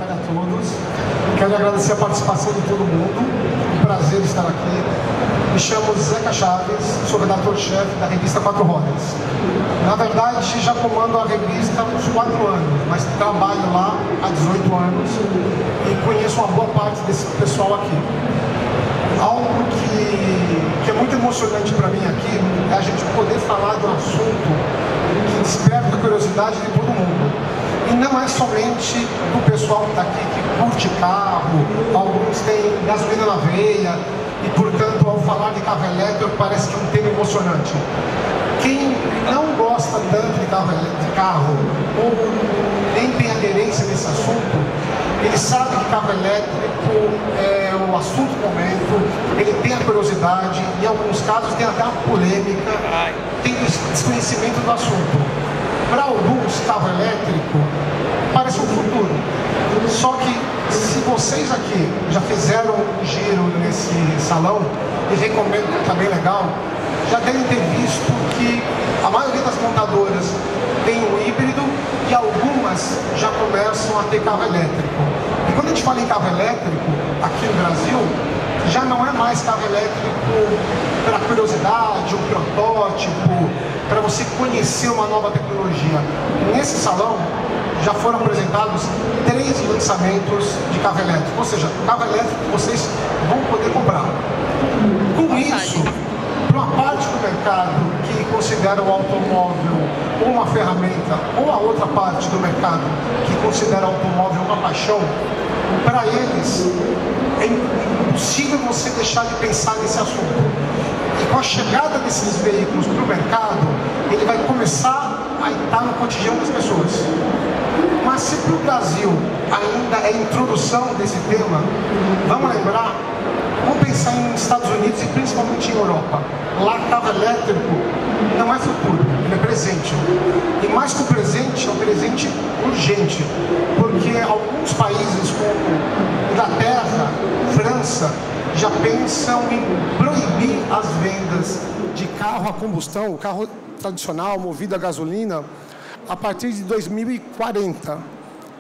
tarde a todos. Quero agradecer a participação de todo mundo. Um prazer estar aqui. Me chamo Zeca Chaves, sou redator-chefe da revista Quatro Rodas. Na verdade, já comando a revista há uns 4 anos, mas trabalho lá há 18 anos e conheço uma boa parte desse pessoal aqui. Algo que é muito emocionante para mim aqui é a gente poder falar de um assunto que desperta a curiosidade de todo mundo. E não é somente do pessoal que está aqui, que curte carro, alguns têm gasolina na veia, e portanto, ao falar de carro elétrico, parece que é um tema emocionante. Quem não gosta tanto de carro ou nem tem aderência nesse assunto, ele sabe que carro elétrico é o assunto do momento, ele tem a curiosidade, em alguns casos tem até a polêmica, tem o desconhecimento do assunto. Para alguns, carro elétrico parece um futuro. Só que, se vocês aqui já fizeram um giro nesse salão, e recomendo que está bem legal, já devem ter visto que a maioria das montadoras tem um híbrido e algumas já começam a ter carro elétrico. E quando a gente fala em carro elétrico, aqui no Brasil, já não é mais carro elétrico para curiosidade, um protótipo, para você conhecer uma nova tecnologia. Nesse salão já foram apresentados 3 lançamentos de carro elétrico, ou seja, carro elétrico que vocês vão poder comprar. Com isso, para uma parte do mercado que considera o automóvel uma ferramenta, ou a outra parte do mercado que considera o automóvel uma paixão, para eles é impossível você deixar de pensar nesse assunto. E com a chegada desses veículos para o mercado, ele vai começar a estar no cotidiano das pessoas. Mas se para o Brasil ainda é a introdução desse tema, vamos lembrar, vamos pensar em Estados Unidos e principalmente em Europa. Lá, carro elétrico não é futuro, ele é presente. E mais que o presente, é um presente urgente, porque alguns países como Inglaterra, França, já pensam em proibir as vendas de carro a combustão, carro tradicional, movido a gasolina, a partir de 2040.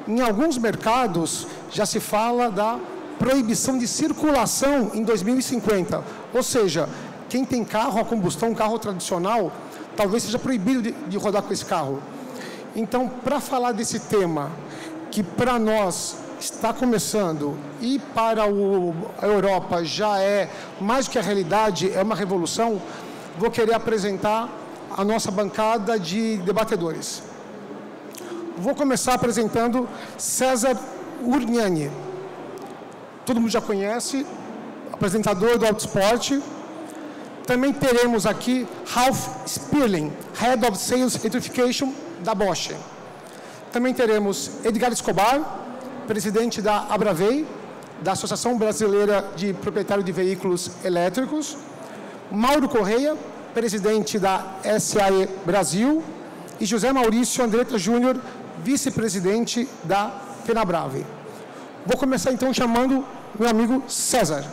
Em alguns mercados, já se fala da proibição de circulação em 2050. Ou seja, quem tem carro a combustão, carro tradicional, talvez seja proibido de rodar com esse carro. Então, para falar desse tema, que para nós está começando e para a Europa já é mais do que a realidade, é uma revolução, vou querer apresentar a nossa bancada de debatedores. Vou começar apresentando César Urgnani. Todo mundo já conhece, apresentador do Autosport. Também teremos aqui Ralf Spierling, Head of Sales Electrification da Bosch. Também teremos Edgar Escobar, presidente da Abravey, da Associação Brasileira de Proprietários de Veículos Elétricos. Mauro Correia, presidente da SAE Brasil. E José Maurício Andretta Júnior, vice-presidente da Fenabrave. Vou começar então chamando meu amigo César.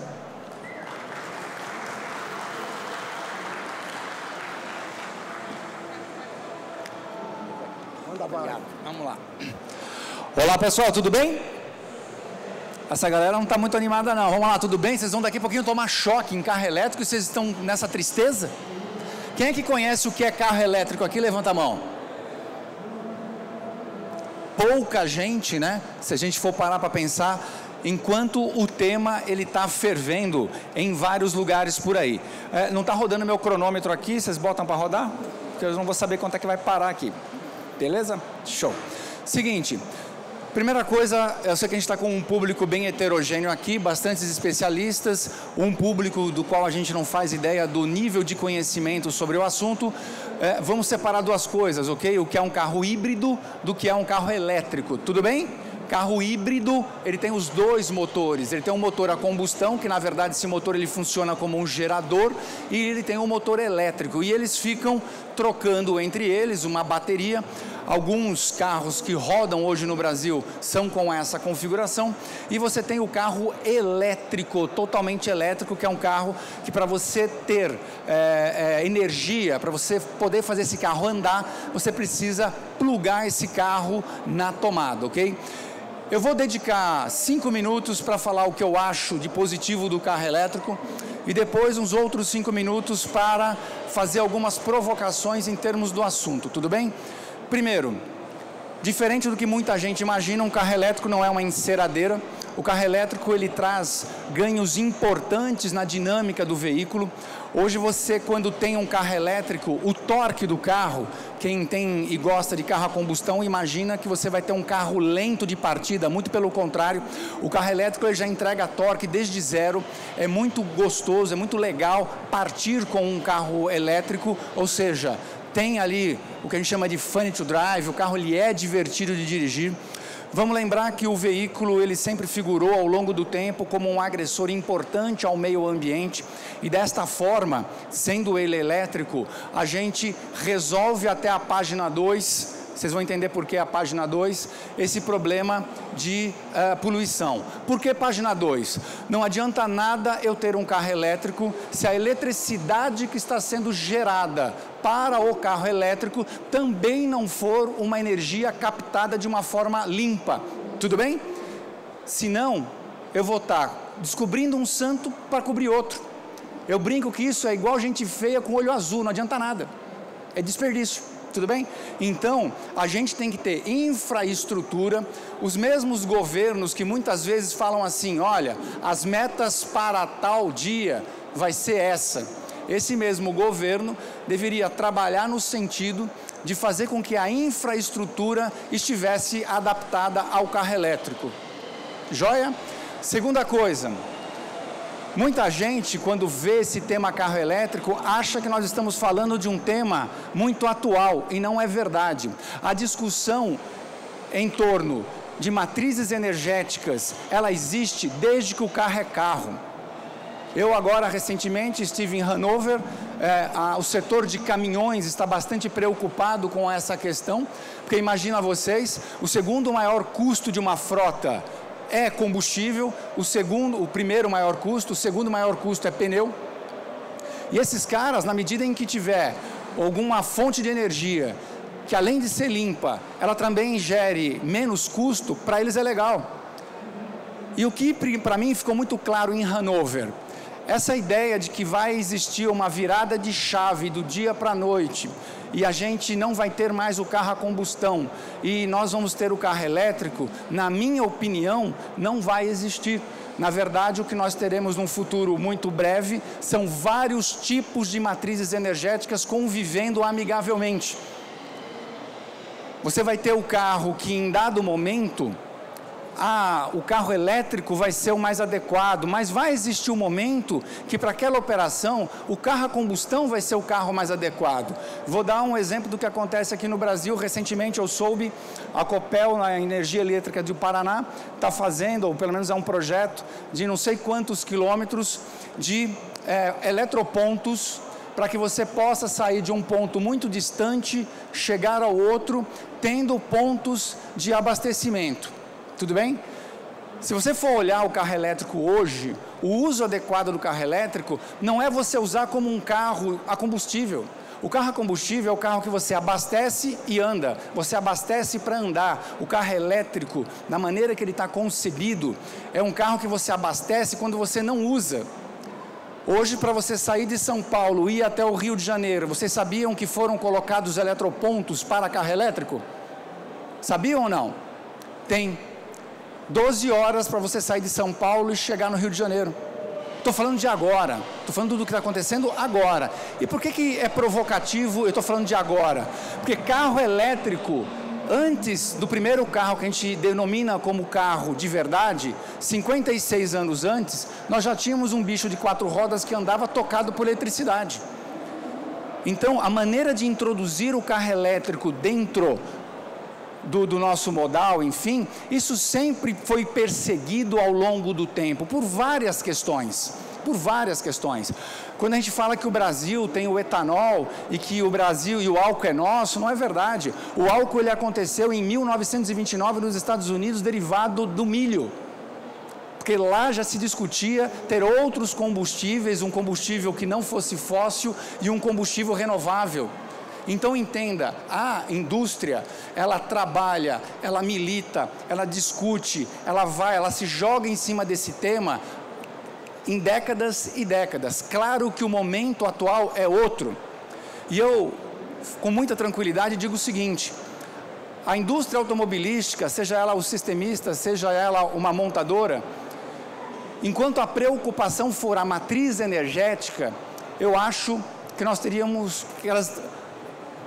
Obrigado. Vamos lá. Olá pessoal, tudo bem? Essa galera não está muito animada não. Vamos lá, tudo bem? Vocês vão daqui a pouquinho tomar choque em carro elétrico e vocês estão nessa tristeza? Quem é que conhece o que é carro elétrico aqui? Levanta a mão. Pouca gente, né? Se a gente for parar para pensar, enquanto o tema ele está fervendo em vários lugares por aí. Não está rodando meu cronômetro aqui, vocês botam para rodar? Porque eu não vou saber quanto é que vai parar aqui. Beleza? Show. Seguinte, primeira coisa, eu sei que a gente está com um público bem heterogêneo aqui, bastantes especialistas, um público do qual a gente não faz ideia do nível de conhecimento sobre o assunto. Vamos separar duas coisas, ok? O que é um carro híbrido do que é um carro elétrico, tudo bem? Carro híbrido, ele tem os dois motores, ele tem um motor a combustão, que na verdade esse motor ele funciona como um gerador, e ele tem um motor elétrico, e eles ficam trocando entre eles uma bateria. Alguns carros que rodam hoje no Brasil são com essa configuração, e você tem o carro elétrico, totalmente elétrico, que é um carro que para você ter energia, para você poder fazer esse carro andar, você precisa plugar esse carro na tomada, ok? Eu vou dedicar 5 minutos para falar o que eu acho de positivo do carro elétrico e depois uns outros 5 minutos para fazer algumas provocações em termos do assunto, tudo bem? Primeiro, diferente do que muita gente imagina, um carro elétrico não é uma enceradeira. O carro elétrico ele traz ganhos importantes na dinâmica do veículo. Hoje você, quando tem um carro elétrico, o torque do carro, quem tem e gosta de carro a combustão, imagina que você vai ter um carro lento de partida, muito pelo contrário. O carro elétrico ele já entrega torque desde zero, é muito gostoso, é muito legal partir com um carro elétrico, ou seja, tem ali o que a gente chama de funny to drive, o carro ele é divertido de dirigir. Vamos lembrar que o veículo ele sempre figurou ao longo do tempo como um agressor importante ao meio ambiente e desta forma, sendo ele elétrico, a gente resolve até a página 2, vocês vão entender por que a página 2, esse problema de poluição. Por que página 2? Não adianta nada eu ter um carro elétrico se a eletricidade que está sendo gerada para o carro elétrico também não for uma energia captada de uma forma limpa, tudo bem? Senão, eu vou estar descobrindo um santo para cobrir outro. Eu brinco que isso é igual gente feia com olho azul, não adianta nada, é desperdício, tudo bem? Então, a gente tem que ter infraestrutura, os mesmos governos que muitas vezes falam assim, olha, as metas para tal dia vai ser essa. Esse mesmo governo deveria trabalhar no sentido de fazer com que a infraestrutura estivesse adaptada ao carro elétrico. Joia? Segunda coisa, muita gente quando vê esse tema carro elétrico acha que nós estamos falando de um tema muito atual e não é verdade. A discussão em torno de matrizes energéticas, ela existe desde que o carro é carro. Eu agora, recentemente, estive em Hannover, o setor de caminhões está bastante preocupado com essa questão, porque imagina vocês, o segundo maior custo de uma frota é combustível, o primeiro maior custo, o segundo maior custo é pneu, e esses caras, na medida em que tiver alguma fonte de energia, que além de ser limpa, ela também gere menos custo, para eles é legal. E o que para mim ficou muito claro em Hannover, essa ideia de que vai existir uma virada de chave do dia para a noite e a gente não vai ter mais o carro a combustão e nós vamos ter o carro elétrico, na minha opinião, não vai existir. Na verdade, o que nós teremos num futuro muito breve são vários tipos de matrizes energéticas convivendo amigavelmente. Você vai ter o carro que em dado momento o carro elétrico vai ser o mais adequado, mas vai existir um momento que para aquela operação o carro a combustão vai ser o carro mais adequado. Vou dar um exemplo do que acontece aqui no Brasil. Recentemente eu soube, a Copel, na Energia Elétrica do Paraná, está fazendo, ou pelo menos é um projeto de não sei quantos quilômetros de eletropontos, para que você possa sair de um ponto muito distante, chegar ao outro, tendo pontos de abastecimento. Tudo bem? Se você for olhar o carro elétrico hoje, o uso adequado do carro elétrico não é você usar como um carro a combustível. O carro a combustível é o carro que você abastece e anda, você abastece para andar. O carro elétrico, na maneira que ele está concebido, é um carro que você abastece quando você não usa. Hoje, para você sair de São Paulo e ir até o Rio de Janeiro, vocês sabiam que foram colocados eletropontos para carro elétrico? Sabiam ou não? Tem 12 horas para você sair de São Paulo e chegar no Rio de Janeiro. Estou falando de agora, estou falando do que está acontecendo agora. E por que é provocativo eu estou falando de agora? Porque carro elétrico, antes do primeiro carro que a gente denomina como carro de verdade, 56 anos antes, nós já tínhamos um bicho de 4 rodas que andava tocado por eletricidade. Então, a maneira de introduzir o carro elétrico dentro do nosso modal, enfim, isso sempre foi perseguido ao longo do tempo, por várias questões. Quando a gente fala que o Brasil tem o etanol e que o Brasil e o álcool é nosso, não é verdade. O álcool ele aconteceu em 1929 nos Estados Unidos, derivado do milho. Porque lá já se discutia ter outros combustíveis, um combustível que não fosse fóssil e um combustível renovável. Então entenda, a indústria, ela trabalha, ela milita, ela discute, ela se joga em cima desse tema em décadas e décadas. Claro que o momento atual é outro. E eu, com muita tranquilidade, digo o seguinte: a indústria automobilística, seja ela o sistemista, seja ela uma montadora, enquanto a preocupação for a matriz energética, eu acho que nós teríamos,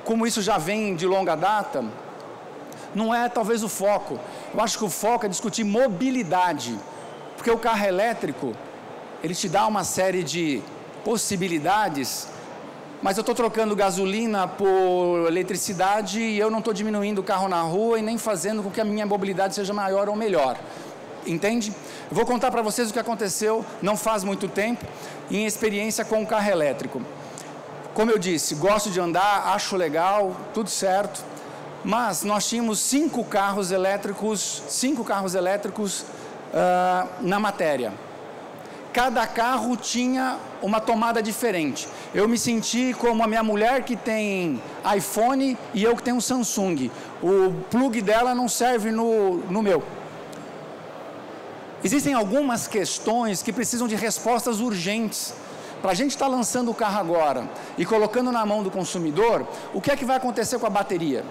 como isso já vem de longa data, não é talvez o foco. Eu acho que o foco é discutir mobilidade, porque o carro elétrico, ele te dá uma série de possibilidades, mas eu estou trocando gasolina por eletricidade e eu não estou diminuindo o carro na rua e nem fazendo com que a minha mobilidade seja maior ou melhor. Entende? Eu vou contar para vocês o que aconteceu não faz muito tempo em experiência com o carro elétrico. Como eu disse, gosto de andar, acho legal, tudo certo, mas nós tínhamos 5 carros elétricos na matéria. Cada carro tinha uma tomada diferente. Eu me senti como a minha mulher que tem iPhone e eu que tenho um Samsung. O plug dela não serve no meu. Existem algumas questões que precisam de respostas urgentes. Para a gente estar lançando o carro agora e colocando na mão do consumidor, o que é que vai acontecer com a bateria?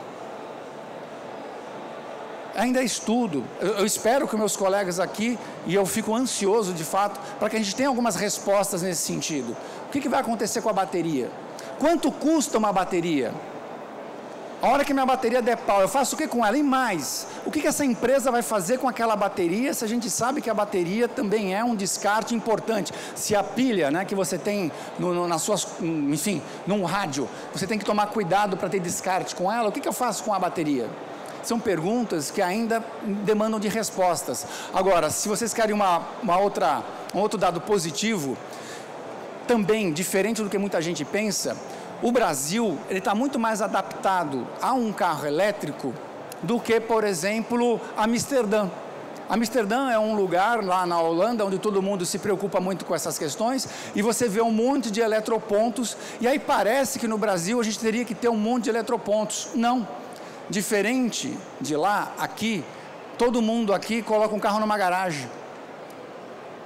Ainda é estudo. Eu espero que meus colegas aqui, e eu fico ansioso de fato, para que a gente tenha algumas respostas nesse sentido. O que vai acontecer com a bateria? Quanto custa uma bateria? A hora que minha bateria der pau, eu faço o que com ela? E mais, o que essa empresa vai fazer com aquela bateria, se a gente sabe que a bateria também é um descarte importante? Se a pilha, né, que você tem nas suas, enfim, num rádio, você tem que tomar cuidado para ter descarte com ela, o que eu faço com a bateria? São perguntas que ainda demandam de respostas. Agora, se vocês querem um outro dado positivo, também diferente do que muita gente pensa, o Brasil está muito mais adaptado a um carro elétrico do que, por exemplo, Amsterdã. Amsterdã é um lugar lá na Holanda onde todo mundo se preocupa muito com essas questões e você vê um monte de eletropontos e aí parece que no Brasil a gente teria que ter um monte de eletropontos. Não. Diferente de lá, aqui, todo mundo aqui coloca um carro numa garagem.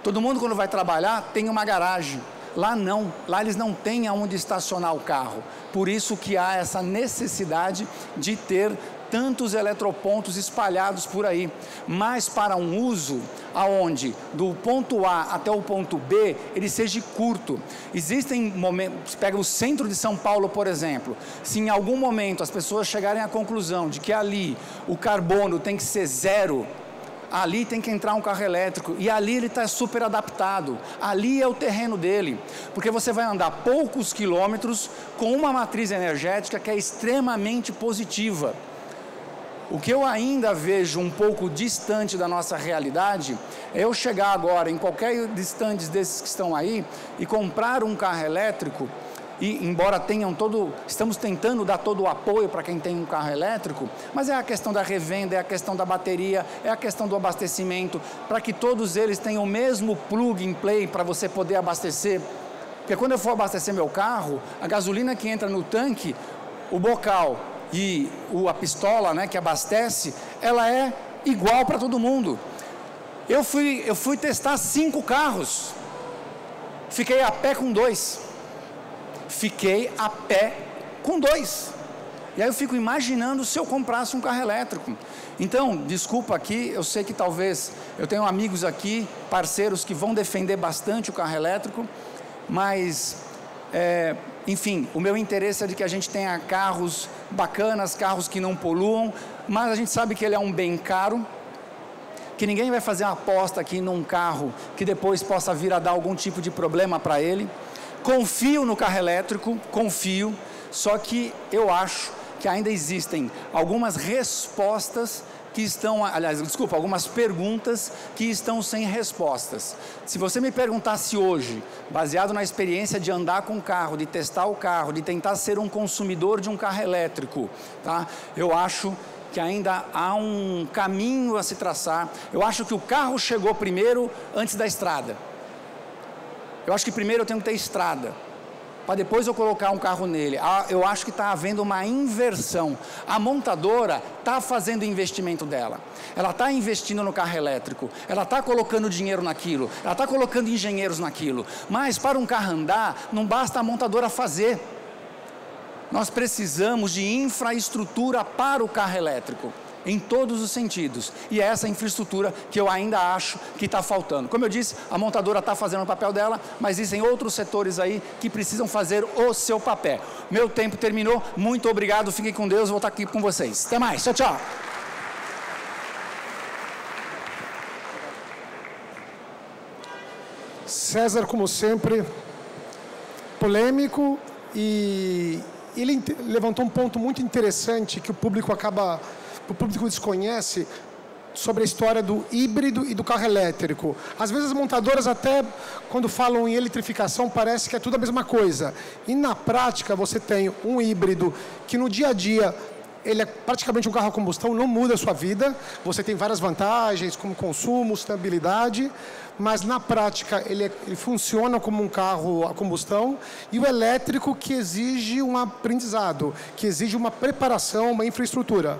Todo mundo quando vai trabalhar tem uma garagem. Lá não, lá eles não têm aonde estacionar o carro. Por isso que há essa necessidade de ter tantos eletropontos espalhados por aí. Mas para um uso aonde do ponto A até o ponto B, ele seja curto. Existem momentos, pega o centro de São Paulo, por exemplo, se em algum momento as pessoas chegarem à conclusão de que ali o carbono tem que ser 0, ali tem que entrar um carro elétrico, e ali ele está super adaptado, ali é o terreno dele, porque você vai andar poucos quilômetros com uma matriz energética que é extremamente positiva. O que eu ainda vejo um pouco distante da nossa realidade é eu chegar agora em qualquer distante desses que estão aí e comprar um carro elétrico e embora estamos tentando dar todo o apoio para quem tem um carro elétrico, mas é a questão da revenda, é a questão da bateria, é a questão do abastecimento, para que todos eles tenham o mesmo plug and play para você poder abastecer, porque quando eu for abastecer meu carro, a gasolina que entra no tanque, o bocal e a pistola, né, que abastece, ela é igual para todo mundo. Eu fui testar 5 carros, fiquei a pé com 2. E aí eu fico imaginando se eu comprasse um carro elétrico. Então, desculpa aqui, eu sei que talvez eu tenho amigos aqui, parceiros que vão defender bastante o carro elétrico, mas enfim, o meu interesse é de que a gente tenha carros bacanas, carros que não poluam, mas a gente sabe que ele é um bem caro, que ninguém vai fazer uma aposta aqui num carro que depois possa vir a dar algum tipo de problema para ele. Confio no carro elétrico, confio, só que eu acho que ainda existem algumas respostas que estão, algumas perguntas que estão sem respostas. Se você me perguntasse hoje, baseado na experiência de andar com o carro, de testar o carro, de tentar ser um consumidor de um carro elétrico, tá? Eu acho que ainda há um caminho a se traçar. Eu acho que o carro chegou primeiro antes da estrada. Eu acho que primeiro eu tenho que ter estrada. para depois eu colocar um carro nele. Eu acho que está havendo uma inversão. A montadora está fazendo o investimento dela. Ela está investindo no carro elétrico, ela está colocando dinheiro naquilo, ela está colocando engenheiros naquilo. Mas para um carro andar, não basta a montadora fazer. Nós precisamos de infraestrutura para o carro elétrico, em todos os sentidos. E é essa infraestrutura que eu ainda acho que está faltando. Como eu disse, a montadora está fazendo o papel dela, mas existem outros setores aí que precisam fazer o seu papel. Meu tempo terminou, muito obrigado, fiquem com Deus, vou estar aqui com vocês. Até mais, tchau, tchau. César, como sempre, polêmico, e ele levantou um ponto muito interessante que o público desconhece sobre a história do híbrido e do carro elétrico. Às vezes as montadoras até, quando falam em eletrificação, parece que é tudo a mesma coisa. E na prática você tem um híbrido que no dia a dia ele é praticamente um carro a combustão, não muda a sua vida. Você tem várias vantagens, como consumo, estabilidade, mas na prática ele funciona como um carro a combustão. E o elétrico que exige um aprendizado, que exige uma preparação, uma infraestrutura.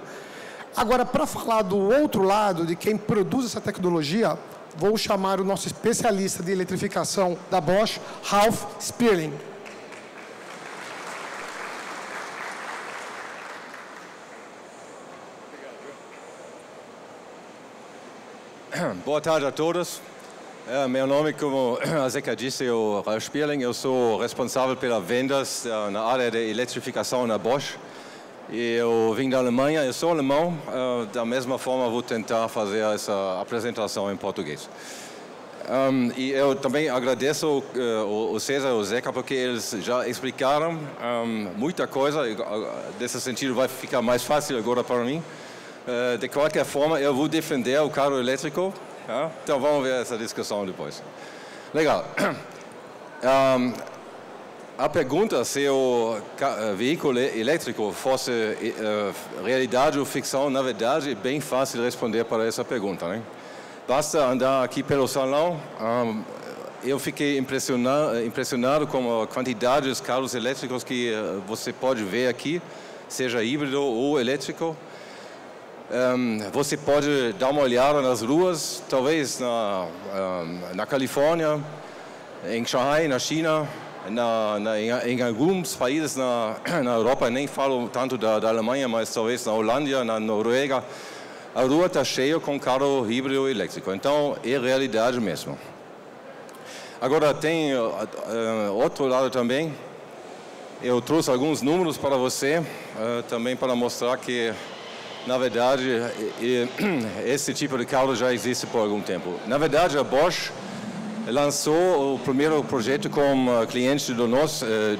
Agora, para falar do outro lado, de quem produz essa tecnologia, vou chamar o nosso especialista de eletrificação da Bosch, Ralf Sperling. Boa tarde a todos. Meu nome, como a Zeca disse, é o Ralf Sperling. Eu sou responsável pelas vendas na área de eletrificação na Bosch. Eu vim da Alemanha, eu sou alemão. Da mesma forma, vou tentar fazer essa apresentação em português. E eu também agradeço o César e o Zeca, porque eles já explicaram muita coisa. Nesse sentido, vai ficar mais fácil agora para mim. De qualquer forma, eu vou defender o carro elétrico. Então vamos ver essa discussão depois. Legal. A pergunta se o veículo elétrico fosse realidade ou ficção, na verdade, é bem fácil responder para essa pergunta, né? Basta andar aqui pelo salão. Eu fiquei impressionado com a quantidade de carros elétricos que você pode ver aqui, seja híbrido ou elétrico. Você pode dar uma olhada nas ruas, talvez na Califórnia, em Shanghai, na China, em alguns países na Europa, nem falo tanto da Alemanha, mas talvez na Holândia, na Noruega, a rua está cheia com carro híbrido elétrico. Então, é realidade mesmo. Agora, tem outro lado também. Eu trouxe alguns números para você, também para mostrar que, na verdade, esse tipo de carro já existe por algum tempo. Na verdade, a Bosch lançou o primeiro projeto como cliente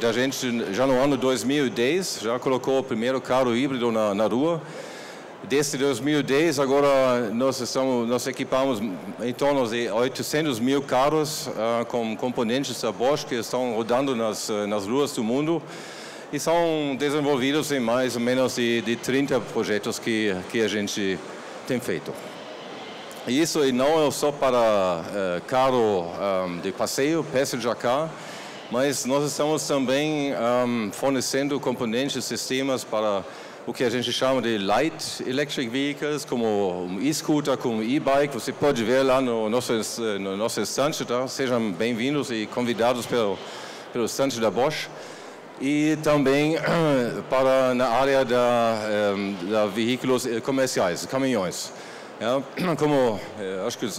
da gente já no ano 2010, já colocou o primeiro carro híbrido na rua. Desde 2010, agora nós equipamos em torno de 800 mil carros com componentes da Bosch que estão rodando nas ruas do mundo. E são desenvolvidos em mais ou menos de 30 projetos que a gente tem feito. E isso não é só para carro de passeio, passenger car, mas nós estamos também fornecendo componentes, sistemas para o que a gente chama de light electric vehicles, como um e-scooter, como um e-bike. Você pode ver lá no nosso estande, tá? Sejam bem-vindos e convidados pelo estande da Bosch. E também para na área da veículos comerciais, caminhões. Como acho que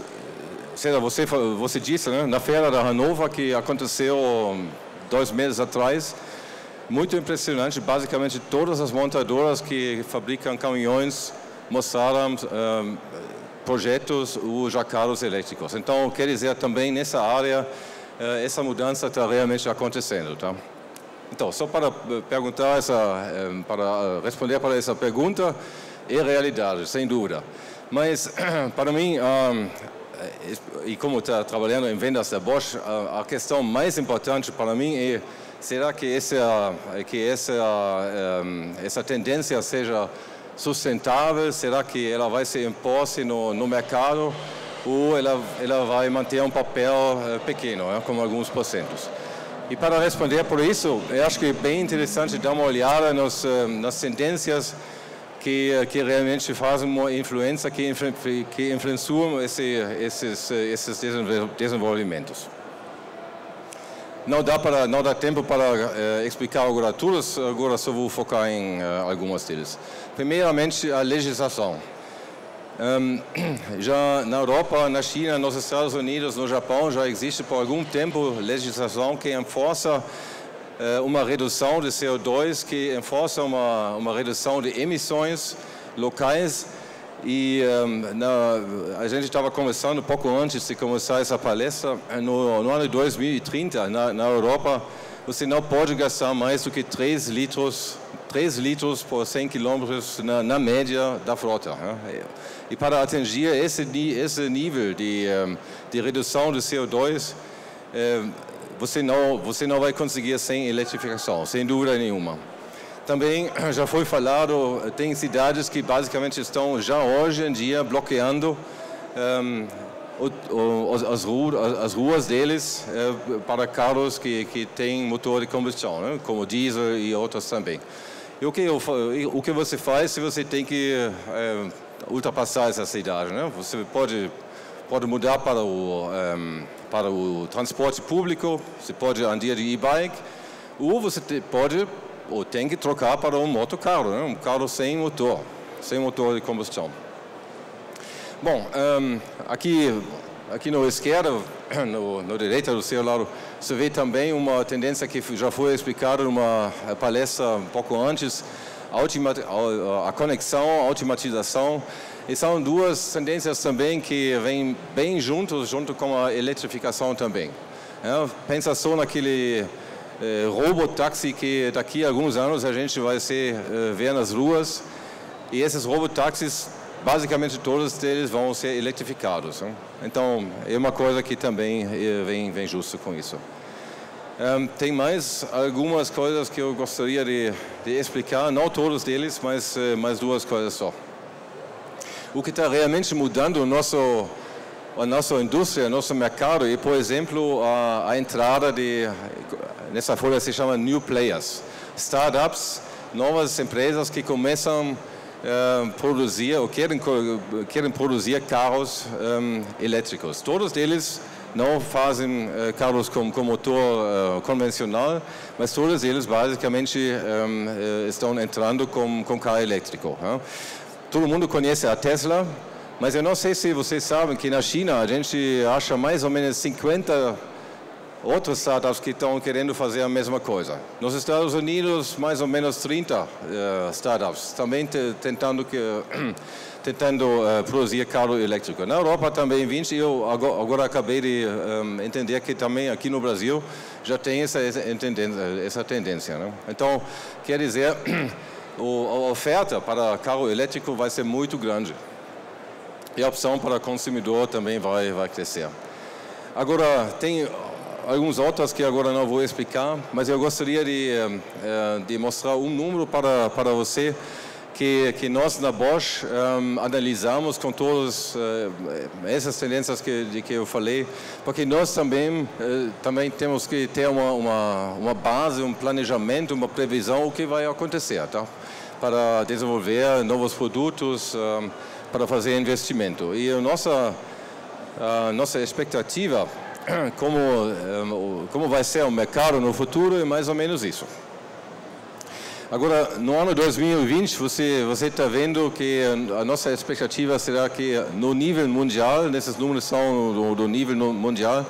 César, você disse, né, na feira da Hannover, que aconteceu 2 meses atrás, muito impressionante. Basicamente todas as montadoras que fabricam caminhões mostraram projetos ou já carros elétricos. Então, quer dizer, também nessa área essa mudança está realmente acontecendo, tá? Então, só para para responder para essa pergunta, é realidade, sem dúvida. Mas, para mim, e como está trabalhando em vendas da Bosch, a questão mais importante para mim é: será que essa tendência seja sustentável? Será que ela vai se impor no mercado? Ou ela vai manter um papel pequeno, como alguns porcentos? E para responder por isso, eu acho que é bem interessante dar uma olhada nas tendências que realmente fazem uma influência, que influenciam esses desenvolvimentos. Não dá tempo para explicar agora todos, agora só vou focar em algumas deles. Primeiramente, a legislação. Já na Europa, na China, nos Estados Unidos, no Japão, já existe por algum tempo legislação que enforça uma redução de CO2, que enforça uma redução de emissões locais. E a gente estava conversando pouco antes de começar essa palestra, no ano 2030, na Europa, você não pode gastar mais do que 3 litros por 100 quilômetros na média da frota. E para atingir esse nível de redução de CO2, você não vai conseguir sem eletrificação, sem dúvida nenhuma. Também já foi falado, tem cidades que basicamente estão já hoje em dia bloqueando as ruas deles para carros que têm motor de combustão, né? Como diesel e outros também. E o que você faz se você tem que ultrapassar essa cidade, né? Você pode mudar para o transporte público, você pode andar de e-bike, ou você tem que trocar para um motocarro, né? Um carro sem motor de combustão. Bom, aqui no esquerdo, no direito do seu lado, você vê também uma tendência que já foi explicada numa palestra um pouco antes, a conexão, a automatização. E são duas tendências também que vêm bem junto com a eletrificação também. Pensa só naquele robotáxi que daqui a alguns anos a gente vai ver nas ruas. E esses robotáxis, basicamente todos deles vão ser eletrificados. Então, é uma coisa que também vem justo com isso. Tem mais algumas coisas que eu gostaria de explicar, não todos deles, mas duas coisas só. O que está realmente mudando a nossa indústria, o nosso mercado, é, por exemplo, a entrada nessa folha se chama New Players. Startups, novas empresas que começam produzir ou querem produzir carros elétricos. Todos eles não fazem carros com motor convencional, mas todos eles basicamente estão entrando com carro elétrico. Todo mundo conhece a Tesla, mas eu não sei se vocês sabem que na China a gente acha mais ou menos 50 outros startups que estão querendo fazer a mesma coisa. Nos Estados Unidos, mais ou menos 30 startups também tentando produzir carro elétrico. Na Europa também 20, eu agora acabei de entender que também aqui no Brasil já tem essa tendência. Né? Então, quer dizer, a oferta para carro elétrico vai ser muito grande. E a opção para o consumidor também vai crescer. Agora, tem alguns outros que agora não vou explicar, mas eu gostaria de mostrar um número para você que nós na Bosch analisamos com todas essas tendências que eu falei, porque nós também temos que ter uma base, um planejamento, uma previsão o que vai acontecer, tá? Para desenvolver novos produtos, para fazer investimento. E a nossa expectativa, como vai ser o mercado no futuro, é mais ou menos isso. Agora, no ano 2020, você está vendo que a nossa expectativa será que no nível mundial, nesses números são do nível mundial,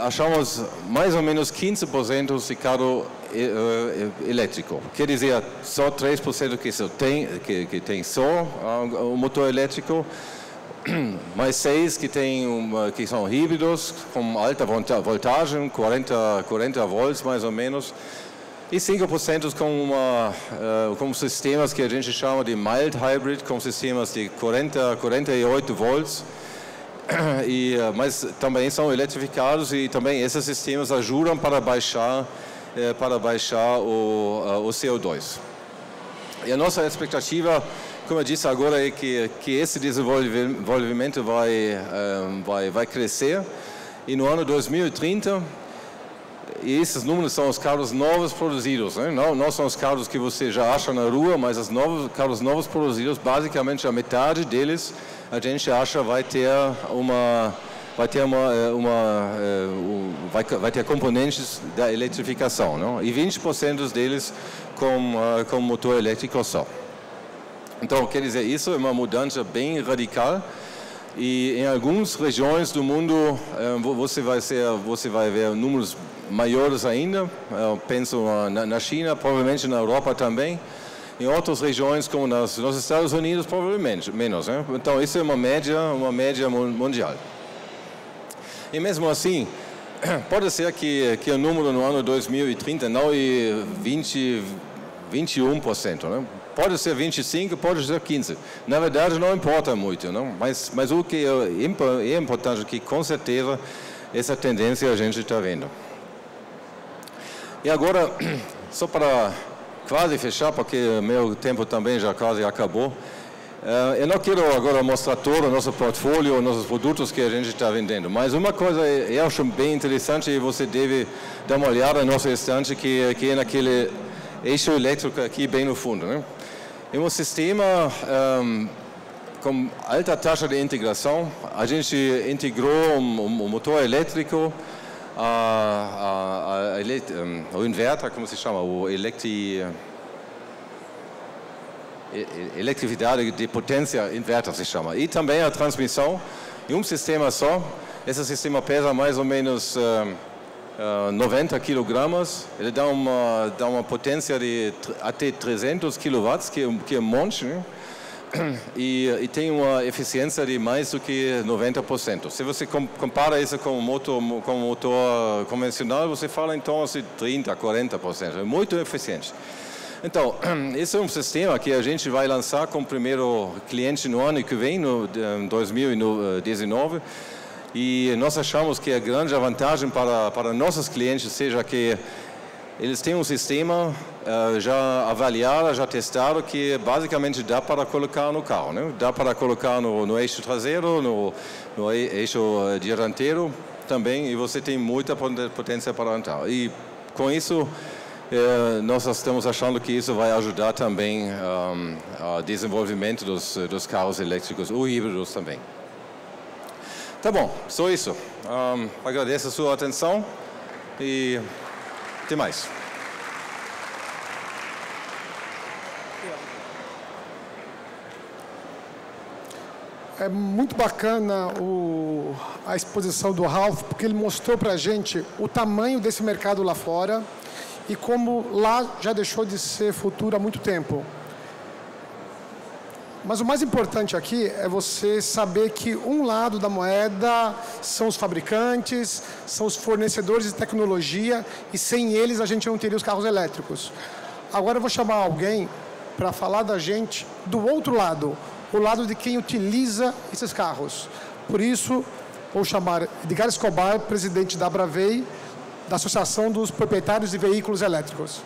achamos mais ou menos 15% de carro elétrico. Quer dizer, só 3% que tem só o motor elétrico, mais 6 que são híbridos, com alta voltagem, 40 volts mais ou menos, e 5% com sistemas que a gente chama de mild hybrid, com sistemas de 48 volts, mas também são eletrificados e também esses sistemas ajudam para baixar o CO2. E a nossa expectativa, como eu disse agora, é que esse desenvolvimento vai crescer e no ano 2030 esses números são os carros novos produzidos, né? Não são os carros que você já acha na rua, mas os carros novos produzidos, basicamente a metade deles, a gente acha vai ter componentes da eletrificação, não? E 20% deles com motor elétrico só. Então, quer dizer, isso é uma mudança bem radical. E em algumas regiões do mundo você vai ver números maiores ainda. Eu penso na China, provavelmente na Europa também. Em outras regiões, como nos Estados Unidos, provavelmente menos, né? Então, isso é uma média mundial. E mesmo assim, pode ser que o número no ano 2030 não é 21%, né? Pode ser 25%, pode ser 15%. Na verdade, não importa muito, não? Mas o que é importante é que, com certeza, essa tendência a gente está vendo. E agora, só para quase fechar, porque meu tempo também já quase acabou, eu não quero agora mostrar todo o nosso portfólio, nossos produtos que a gente está vendendo, mas uma coisa eu acho bem interessante e você deve dar uma olhada no nosso estante, que é naquele eixo elétrico aqui bem no fundo, né? É um sistema com alta taxa de integração. A gente integrou o motor elétrico, o inverter, como se chama, o eletricidade de potência inverter se chama, e também a transmissão em um sistema só. Esse sistema pesa mais ou menos 90 kg, ele dá uma potência de até 300 kW, que é um monte, né? E tem uma eficiência de mais do que 90%. Se você compara isso com o motor convencional, você fala então de 30%, 40%, é muito eficiente. Então, esse é um sistema que a gente vai lançar com o primeiro cliente no ano que vem, no 2019, e nós achamos que a grande vantagem para nossos clientes seja que eles têm um sistema já avaliado, já testado, que basicamente dá para colocar no carro, né? Dá para colocar no eixo traseiro, no eixo dianteiro também, e você tem muita potência para andar. E com isso, nós estamos achando que isso vai ajudar também ao desenvolvimento dos carros elétricos ou híbridos também. Tá bom, só isso. Agradeço a sua atenção e até mais. É muito bacana a exposição do Ralph, porque ele mostrou para a gente o tamanho desse mercado lá fora e como lá já deixou de ser futuro há muito tempo. Mas o mais importante aqui é você saber que um lado da moeda são os fabricantes, são os fornecedores de tecnologia, e sem eles a gente não teria os carros elétricos. Agora eu vou chamar alguém para falar da gente do outro lado, o lado de quem utiliza esses carros. Por isso, vou chamar Edgar Escobar, presidente da Bravey, da Associação dos Proprietários de Veículos Elétricos.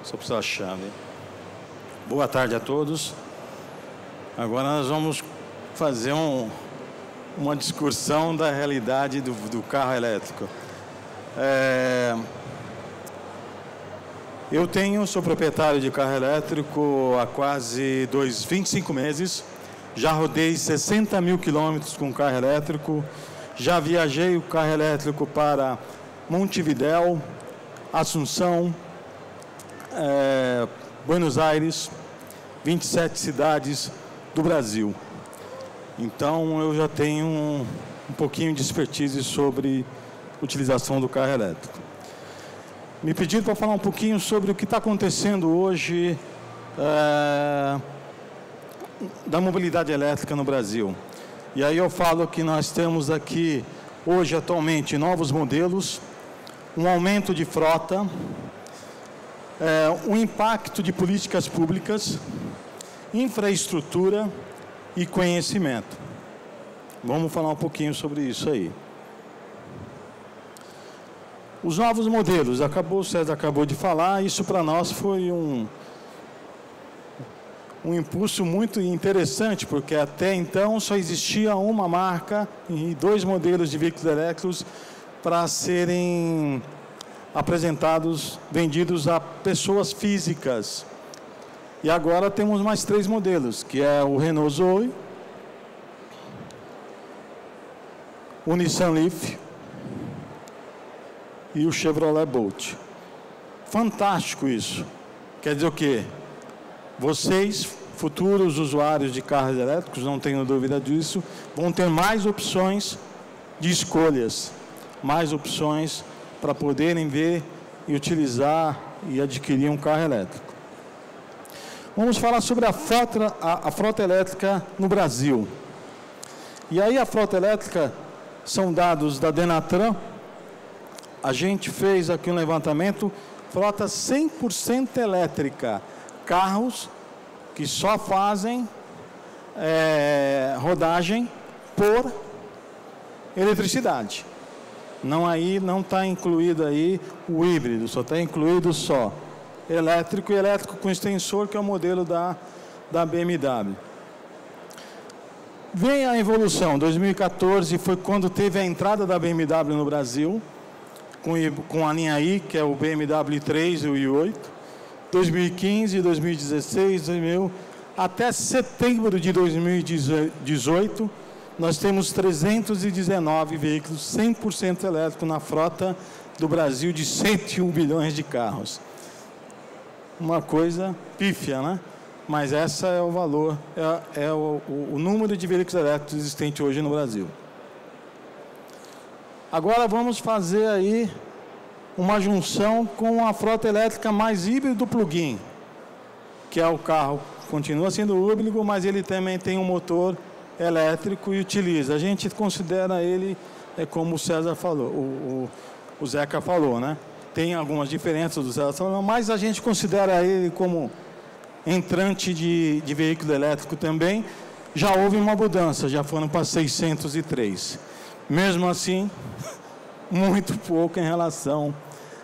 Só precisar a chave. Boa tarde a todos. Agora nós vamos fazer uma discussão da realidade do carro elétrico. Sou proprietário de carro elétrico há quase 25 meses. Já rodei 60 mil quilômetros com carro elétrico. Já viajei o carro elétrico para Montevidéu, Assunção, Buenos Aires, 27 cidades do Brasil. Então, eu já tenho um pouquinho de expertise sobre utilização do carro elétrico. Me pediram para falar um pouquinho sobre o que está acontecendo hoje da mobilidade elétrica no Brasil. E aí eu falo que nós temos aqui, hoje, atualmente, novos modelos, um aumento de frota, um impacto de políticas públicas, infraestrutura e conhecimento. Vamos falar um pouquinho sobre isso aí. Os novos modelos, o César acabou de falar, isso para nós foi um impulso muito interessante, porque até então só existia uma marca e 2 modelos de veículos elétricos para serem apresentados, vendidos a pessoas físicas. E agora temos mais 3 modelos, que é o Renault Zoe, o Nissan Leaf e o Chevrolet Bolt. Fantástico isso. Quer dizer o quê? Vocês, futuros usuários de carros elétricos, não tenho dúvida disso, vão ter mais opções de escolhas, mais opções para poderem ver e utilizar e adquirir um carro elétrico. Vamos falar sobre a frota elétrica no Brasil. E aí a frota elétrica são dados da Denatran. A gente fez aqui um levantamento, frota 100% elétrica, carros que só fazem rodagem por eletricidade. Não está incluído aí o híbrido, só está incluído só elétrico e elétrico com extensor, que é o modelo da BMW. Vem a evolução. 2014 foi quando teve a entrada da BMW no Brasil, com a linha i, que é o BMW 3 e o i8. 2015, 2016, 2000, até setembro de 2018, nós temos 319 veículos 100% elétricos na frota do Brasil de 101 bilhões de carros. Uma coisa pífia, né? Mas esse é o valor, o número de veículos elétricos existente hoje no Brasil. Agora vamos fazer aí uma junção com a frota elétrica mais híbrido plug-in, que é o carro, continua sendo híbrido, mas ele também tem um motor elétrico e utiliza. A gente considera ele, como o César falou, o Zeca falou, né? Tem algumas diferenças do César, mas a gente considera ele como entrante de veículo elétrico também. Já houve uma mudança, já foram para 603. Mesmo assim, muito pouco em relação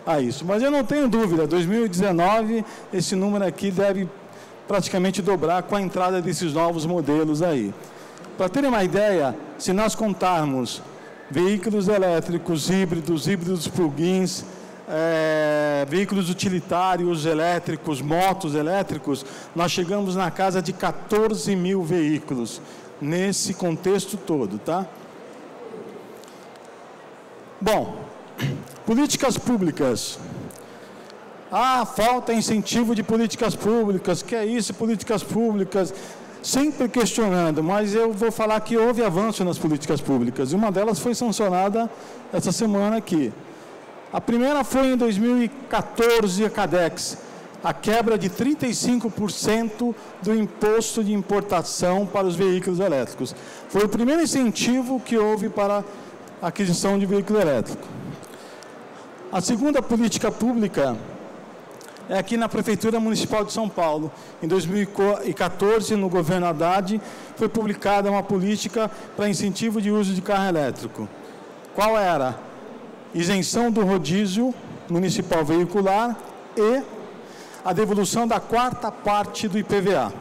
a isso. Mas eu não tenho dúvida, 2019, esse número aqui deve praticamente dobrar com a entrada desses novos modelos aí. Para terem uma ideia, se nós contarmos veículos elétricos, híbridos plug-ins, veículos utilitários elétricos, motos elétricos, nós chegamos na casa de 14 mil veículos, nesse contexto todo, tá? Bom, políticas públicas. Falta incentivo de políticas públicas, que é isso, políticas públicas, sempre questionando, mas eu vou falar que houve avanço nas políticas públicas, e uma delas foi sancionada essa semana aqui. A primeira foi em 2014, a CADEX, a quebra de 35% do imposto de importação para os veículos elétricos. Foi o primeiro incentivo que houve para a aquisição de veículo elétrico. A segunda política pública é aqui na Prefeitura Municipal de São Paulo. Em 2014, no governo Haddad, foi publicada uma política para incentivo de uso de carro elétrico. Qual era? Isenção do rodízio municipal veicular e a devolução da 4ª parte do IPVA.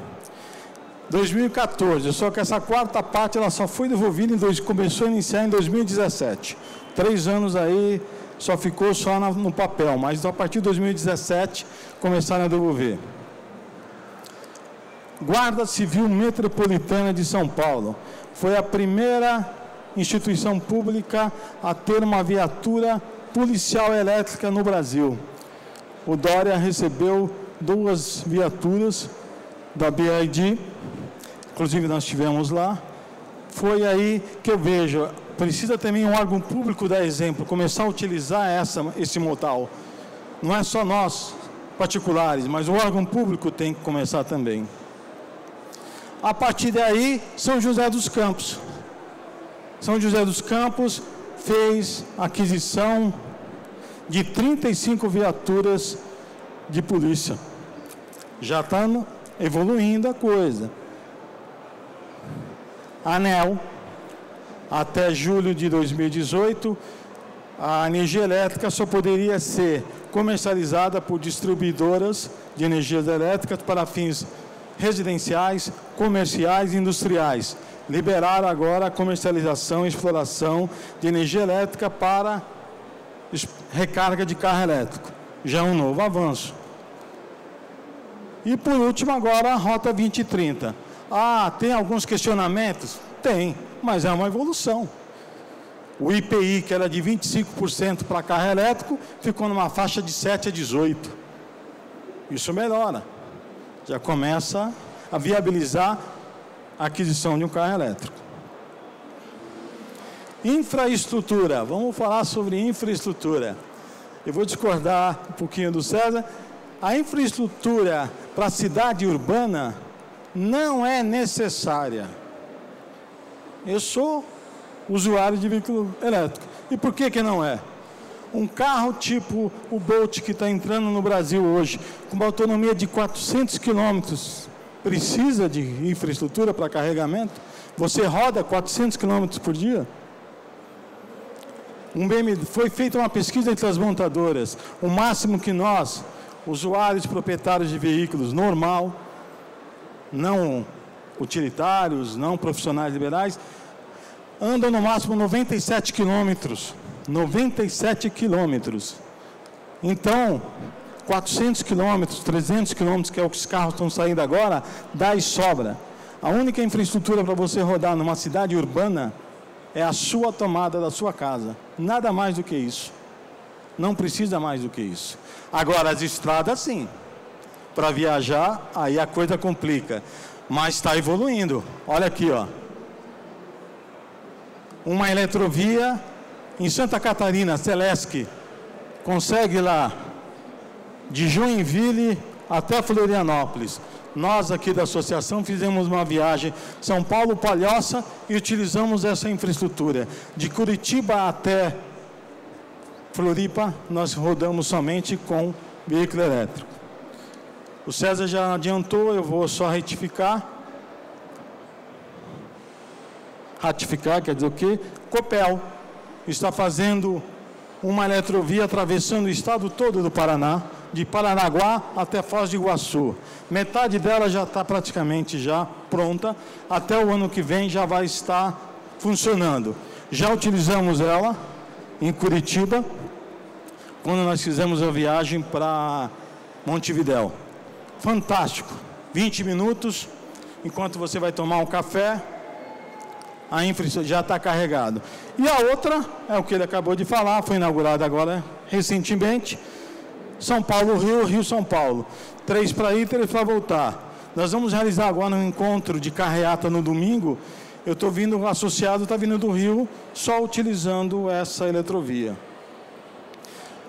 2014, só que essa 4ª parte ela só foi devolvida, começou a iniciar em 2017. 3 anos aí, só ficou só no papel, mas a partir de 2017 começaram a devolver. Guarda Civil Metropolitana de São Paulo foi a primeira instituição pública a ter uma viatura policial elétrica no Brasil. O Dória recebeu 2 viaturas da BID, inclusive nós estivemos lá. Foi aí que eu vejo, precisa também um órgão público dar exemplo, começar a utilizar esse modal. Não é só nós, particulares, mas o órgão público tem que começar também. A partir daí, São José dos Campos. São José dos Campos fez aquisição de 35 viaturas de polícia. Já está evoluindo a coisa. A ANEEL, até julho de 2018, a energia elétrica só poderia ser comercializada por distribuidoras de energias elétricas para fins residenciais, comerciais e industriais. Liberaram agora a comercialização e exploração de energia elétrica para recarga de carro elétrico. Já é um novo avanço. E por último agora a Rota 2030. Tem alguns questionamentos? Tem, mas é uma evolução. O IPI, que era de 25% para carro elétrico, ficou numa faixa de 7 a 18. Isso melhora. Já começa a viabilizar a aquisição de um carro elétrico. Infraestrutura. Vamos falar sobre infraestrutura. Eu vou discordar um pouquinho do César. A infraestrutura para a cidade urbana não é necessária. Eu sou usuário de veículo elétrico. E por que não é? Um carro tipo o Bolt que está entrando no Brasil hoje, com uma autonomia de 400 quilômetros, precisa de infraestrutura para carregamento? Você roda 400 quilômetros por dia? Foi feita uma pesquisa entre as montadoras. O máximo que nós, usuários proprietários de veículos normal, não utilitários, não profissionais liberais, andam no máximo 97 quilômetros. 97 quilômetros. Então, 400 quilômetros, 300 quilômetros, que é o que os carros estão saindo agora, dá e sobra. A única infraestrutura para você rodar numa cidade urbana é a sua tomada da sua casa. Nada mais do que isso. Não precisa mais do que isso. Agora, as estradas, sim. Para viajar, aí a coisa complica. Mas está evoluindo. Olha aqui, ó. Uma eletrovia em Santa Catarina, Celesc, consegue lá de Joinville até Florianópolis. Nós aqui da associação fizemos uma viagem São Paulo-Palhoça e utilizamos essa infraestrutura. De Curitiba até Floripa, nós rodamos somente com veículo elétrico. O César já adiantou, eu vou só retificar. Ratificar quer dizer o quê? Copel está fazendo uma eletrovia atravessando o estado todo do Paraná, de Paranaguá até Foz do Iguaçu. Metade dela já está praticamente já pronta, até o ano que vem já vai estar funcionando. Já utilizamos ela em Curitiba, quando nós fizemos a viagem para Montevidéu. Fantástico, 20 minutos, enquanto você vai tomar um café, a infraestrutura já está carregado. E a outra, é o que ele acabou de falar, foi inaugurada agora recentemente, São Paulo-Rio, Rio-São Paulo. 3 para ir, 3 para voltar. Nós vamos realizar agora um encontro de carreata no domingo. Eu estou vindo, o associado está vindo do Rio, só utilizando essa eletrovia.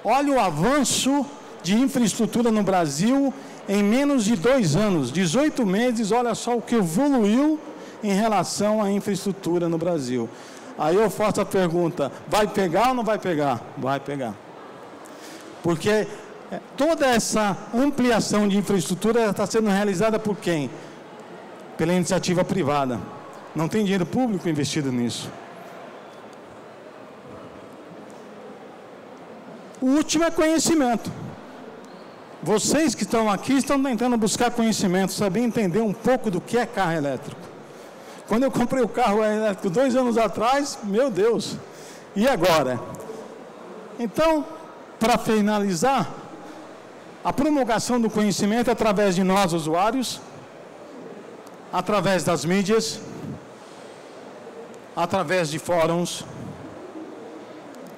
Olha o avanço de infraestrutura no Brasil em menos de 2 anos, 18 meses, olha só o que evoluiu em relação à infraestrutura no Brasil. Aí eu faço a pergunta, vai pegar ou não vai pegar? Vai pegar. Porque toda essa ampliação de infraestrutura está sendo realizada por quem? Pela iniciativa privada. Não tem dinheiro público investido nisso. O último é conhecimento. Vocês que estão aqui estão tentando buscar conhecimento, saber entender um pouco do que é carro elétrico. Quando eu comprei o carro elétrico 2 anos atrás, meu Deus, e agora? Então, para finalizar, a promulgação do conhecimento através de nós, usuários, através das mídias, através de fóruns,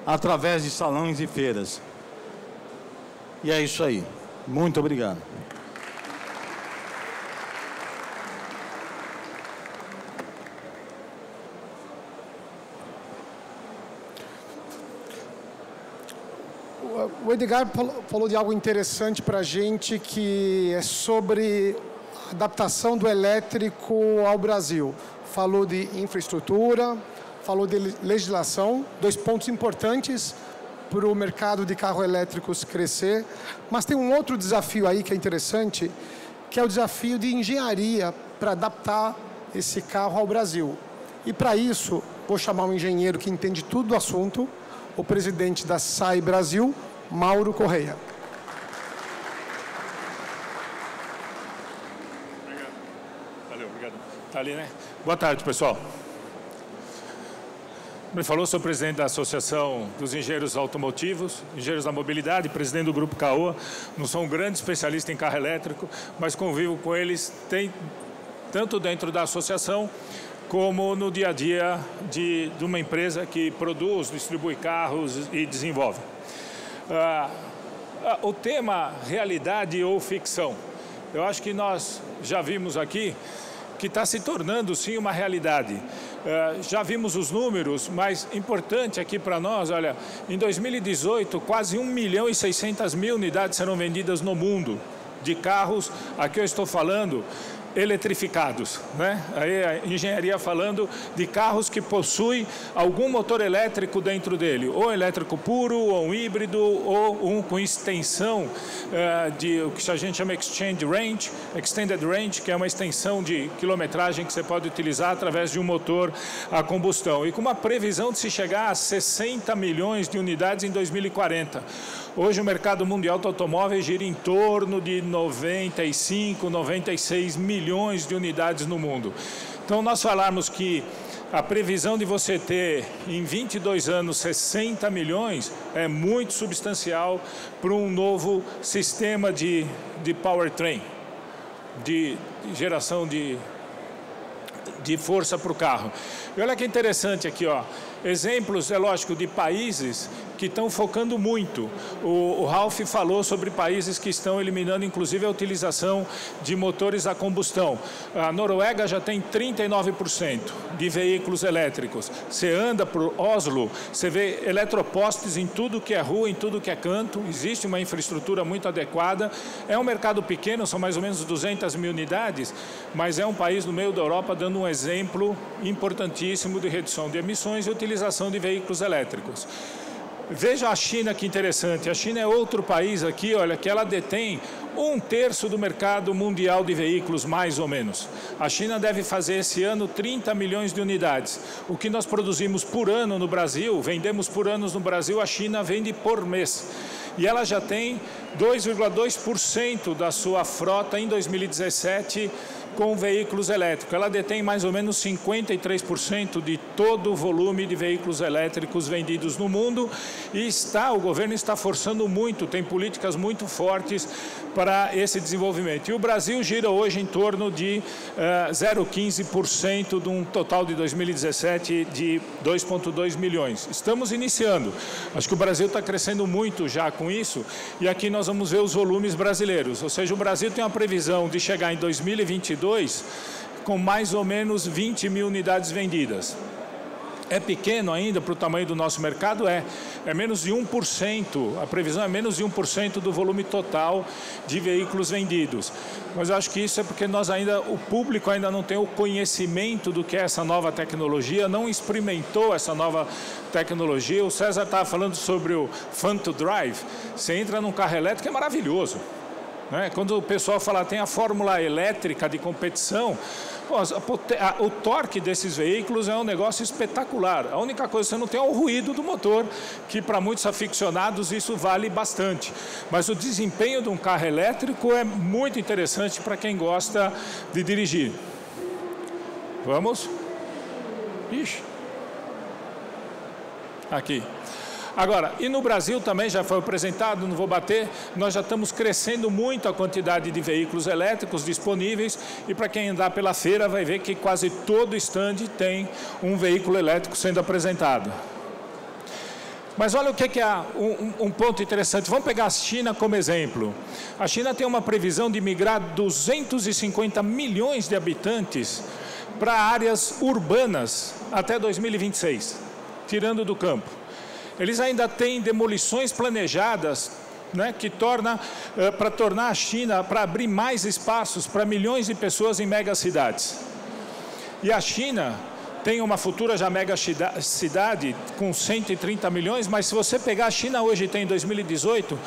através de salões e feiras. E é isso aí. Muito obrigado. O Edgar falou de algo interessante para a gente, que é sobre a adaptação do elétrico ao Brasil. Falou de infraestrutura, falou de legislação, 2 pontos importantes para o mercado de carros elétricos crescer. Mas tem um outro desafio aí que é interessante, que é o desafio de engenharia para adaptar esse carro ao Brasil. E para isso, vou chamar um engenheiro que entende tudo do assunto, o presidente da SAI Brasil, Mauro Correia. Obrigado. Está ali, né? Boa tarde, pessoal. Me falou, sou presidente da Associação dos Engenheiros Automotivos, Engenheiros da Mobilidade, presidente do Grupo Caoa. Não sou um grande especialista em carro elétrico, mas convivo com eles tanto dentro da associação como no dia a dia de uma empresa que produz, distribui carros e desenvolve. O tema realidade ou ficção. Eu acho que nós já vimos aqui que está se tornando sim uma realidade. Já vimos os números, mas importante aqui para nós, olha, em 2018 quase 1.600.000 unidades serão vendidas no mundo de carros, aqui eu estou falando eletrificados, né? Aí a engenharia falando de carros que possuem algum motor elétrico dentro dele, ou elétrico puro, ou um híbrido, ou um com extensão de o que a gente chama Extended Range, que é uma extensão de quilometragem que você pode utilizar através de um motor a combustão, e com uma previsão de se chegar a 60 milhões de unidades em 2040. Hoje o mercado mundial do automóvel gira em torno de 95, 96 milhões de unidades no mundo. Então, nós falarmos que a previsão de você ter em 22 anos 60 milhões é muito substancial para um novo sistema de powertrain, de geração de força para o carro. E olha que interessante aqui, ó. Exemplos, é lógico, de países que estão focando muito. O Ralph falou sobre países que estão eliminando, inclusive, a utilização de motores a combustão. A Noruega já tem 39% de veículos elétricos. Você anda por Oslo, você vê eletropostes em tudo que é rua, em tudo que é canto. Existe uma infraestrutura muito adequada. É um mercado pequeno, são mais ou menos 200 mil unidades, mas é um país no meio da Europa dando um exemplo importantíssimo de redução de emissões e utilização de veículos elétricos. Veja a China, que interessante. A China é outro país aqui, olha, que ela detém 1/3 do mercado mundial de veículos, mais ou menos. A China deve fazer esse ano 30 milhões de unidades. O que nós produzimos por ano no Brasil, vendemos por ano no Brasil, a China vende por mês. E ela já tem 2,2% da sua frota em 2017 com veículos elétricos. Ela detém mais ou menos 53% de todo o volume de veículos elétricos vendidos no mundo e o governo está forçando muito, tem políticas muito fortes para esse desenvolvimento. E o Brasil gira hoje em torno de 0,15% de um total de 2017 de 2,2 milhões. Estamos iniciando. Acho que o Brasil está crescendo muito já com isso e aqui nós vamos ver os volumes brasileiros. Ou seja, o Brasil tem uma previsão de chegar em 2022 com mais ou menos 20 mil unidades vendidas. É pequeno ainda para o tamanho do nosso mercado? É menos de 1%, a previsão é menos de 1% do volume total de veículos vendidos. Mas eu acho que isso é porque o público ainda não tem o conhecimento do que é essa nova tecnologia, não experimentou essa nova tecnologia. O César estava falando sobre o Fun to Drive. Você entra num carro elétrico, é maravilhoso. Quando o pessoal fala tem a fórmula elétrica de competição, o torque desses veículos é um negócio espetacular. A única coisa que você não tem é o ruído do motor, que para muitos aficionados isso vale bastante. Mas o desempenho de um carro elétrico é muito interessante para quem gosta de dirigir. Vamos? Ixi. Aqui. Agora, e no Brasil também já foi apresentado, não vou bater, nós já estamos crescendo muito a quantidade de veículos elétricos disponíveis e para quem andar pela feira vai ver que quase todo estande tem um veículo elétrico sendo apresentado. Mas olha o que é um ponto interessante. Vamos pegar a China como exemplo. A China tem uma previsão de migrar 250 milhões de habitantes para áreas urbanas até 2026, tirando do campo. Eles ainda têm demolições planejadas, que para tornar a China, para abrir mais espaços para milhões de pessoas em megacidades. E a China tem uma futura já mega cidade com 130 milhões, mas se você pegar a China hoje tem em 2018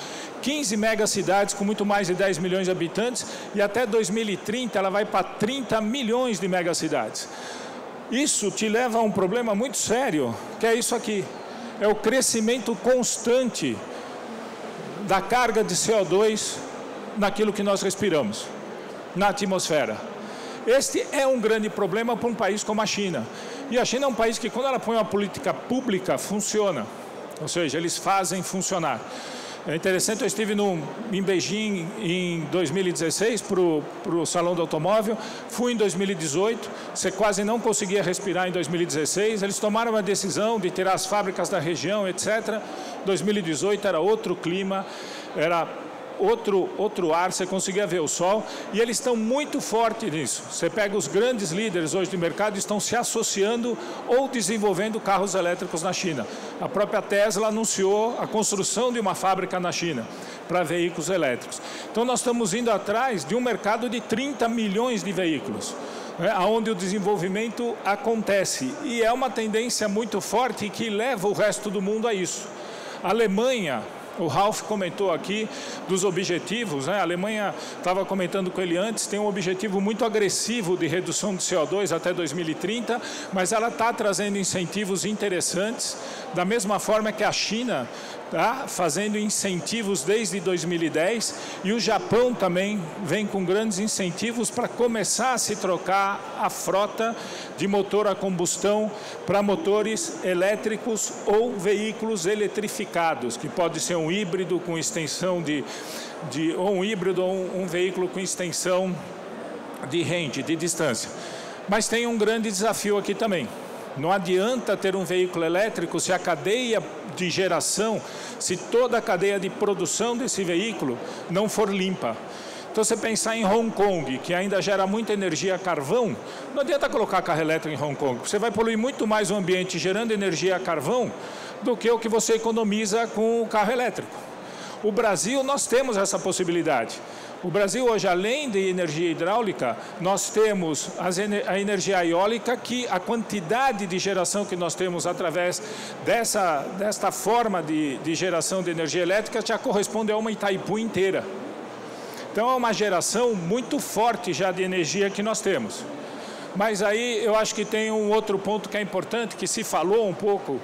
15 megacidades com muito mais de 10 milhões de habitantes e até 2030 ela vai para 30 milhões de megacidades. Isso te leva a um problema muito sério, que é isso aqui. É o crescimento constante da carga de CO2 naquilo que nós respiramos, na atmosfera. Este é um grande problema para um país como a China. E a China é um país que, quando ela põe uma política pública, funciona. Ou seja, eles fazem funcionar. É interessante, eu estive em Beijing em 2016 para o Salão do Automóvel, fui em 2018, você quase não conseguia respirar em 2016, eles tomaram a decisão de tirar as fábricas da região, etc. 2018 era outro clima, era outro ar, você conseguia ver o sol, e eles estão muito fortes nisso. Você pega os grandes líderes hoje do mercado, estão se associando ou desenvolvendo carros elétricos na China. A própria Tesla anunciou a construção de uma fábrica na China para veículos elétricos. Então nós estamos indo atrás de um mercado de 30 milhões de veículos, onde o desenvolvimento acontece, e é uma tendência muito forte que leva o resto do mundo a isso. A Alemanha, o Ralf comentou aqui dos objetivos, né? A Alemanha, estava comentando com ele antes, tem um objetivo muito agressivo de redução de CO2 até 2030, mas ela está trazendo incentivos interessantes, da mesma forma que a China está fazendo incentivos desde 2010, e o Japão também vem com grandes incentivos para começar a se trocar a frota de motor a combustão para motores elétricos ou veículos eletrificados, que pode ser um híbrido com extensão ou um híbrido ou um veículo com extensão de range, de distância. Mas tem um grande desafio aqui também. Não adianta ter um veículo elétrico se a cadeia de geração, se toda a cadeia de produção desse veículo não for limpa. Então, você pensar em Hong Kong, que ainda gera muita energia a carvão, não adianta colocar carro elétrico em Hong Kong. Você vai poluir muito mais o ambiente gerando energia a carvão do que o que você economiza com o carro elétrico. O Brasil, nós temos essa possibilidade. O Brasil hoje, além de energia hidráulica, nós temos a energia eólica, que a quantidade de geração que nós temos através desta forma de geração de energia elétrica já corresponde a uma Itaipu inteira. Então é uma geração muito forte já de energia que nós temos. Mas aí eu acho que tem um outro ponto que é importante, que se falou um pouco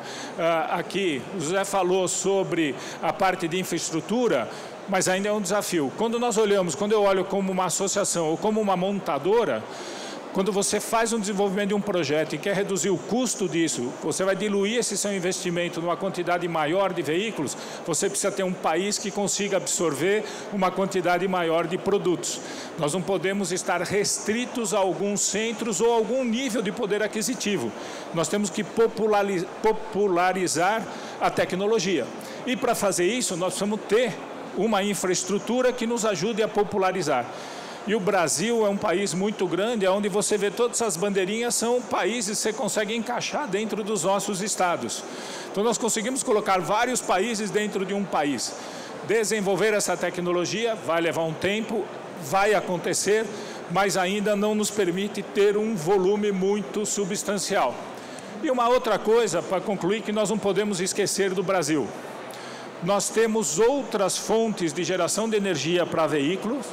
aqui, o José falou sobre a parte de infraestrutura, mas ainda é um desafio. Quando eu olho como uma associação ou como uma montadora, quando você faz um desenvolvimento de um projeto e quer reduzir o custo disso, você vai diluir esse seu investimento numa quantidade maior de veículos, você precisa ter um país que consiga absorver uma quantidade maior de produtos. Nós não podemos estar restritos a alguns centros ou algum nível de poder aquisitivo. Nós temos que popularizar a tecnologia. E para fazer isso, nós precisamos ter uma infraestrutura que nos ajude a popularizar. E o Brasil é um país muito grande, onde você vê todas essas bandeirinhas, são países que você consegue encaixar dentro dos nossos estados. Então nós conseguimos colocar vários países dentro de um país. Desenvolver essa tecnologia vai levar um tempo, vai acontecer, mas ainda não nos permite ter um volume muito substancial. E uma outra coisa, para concluir, que nós não podemos esquecer do Brasil. Nós temos outras fontes de geração de energia para veículos,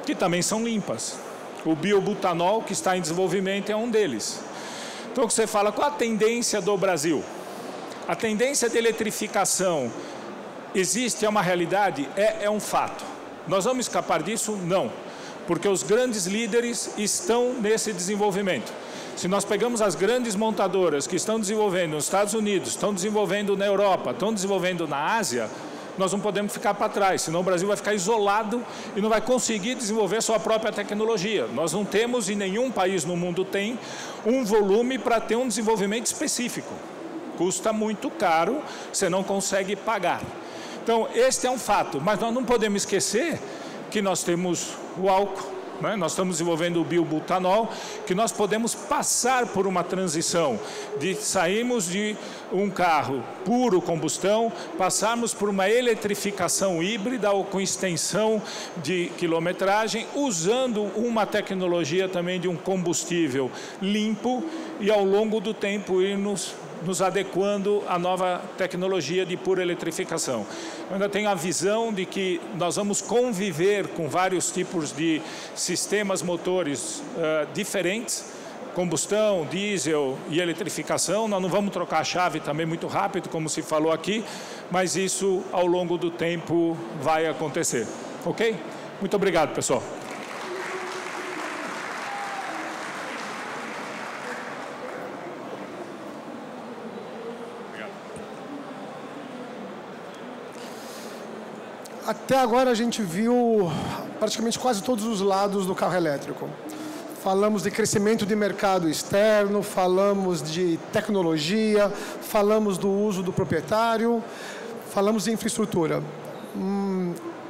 que também são limpas. O biobutanol, que está em desenvolvimento, é um deles. Então, você fala, qual a tendência do Brasil? A tendência de eletrificação existe, é uma realidade? É um fato. Nós vamos escapar disso? Não. Porque os grandes líderes estão nesse desenvolvimento. Se nós pegamos as grandes montadoras que estão desenvolvendo nos Estados Unidos, estão desenvolvendo na Europa, estão desenvolvendo na Ásia, nós não podemos ficar para trás, senão o Brasil vai ficar isolado e não vai conseguir desenvolver sua própria tecnologia. Nós não temos, e nenhum país no mundo tem, um volume para ter um desenvolvimento específico. Custa muito caro, você não consegue pagar. Então, este é um fato, mas nós não podemos esquecer que nós temos o álcool, né? Nós estamos desenvolvendo o biobutanol, que nós podemos passar por uma transição, de sairmos de um carro puro combustão, passarmos por uma eletrificação híbrida ou com extensão de quilometragem, usando uma tecnologia também de um combustível limpo, e ao longo do tempo ir nos adequando à nova tecnologia de pura eletrificação. Eu ainda tenho a visão de que nós vamos conviver com vários tipos de sistemas motores diferentes, combustão, diesel e eletrificação. Nós não vamos trocar a chave também muito rápido, como se falou aqui, mas isso ao longo do tempo vai acontecer. Ok? Muito obrigado, pessoal. Até agora a gente viu praticamente quase todos os lados do carro elétrico. Falamos de crescimento de mercado externo, falamos de tecnologia, falamos do uso do proprietário, falamos de infraestrutura.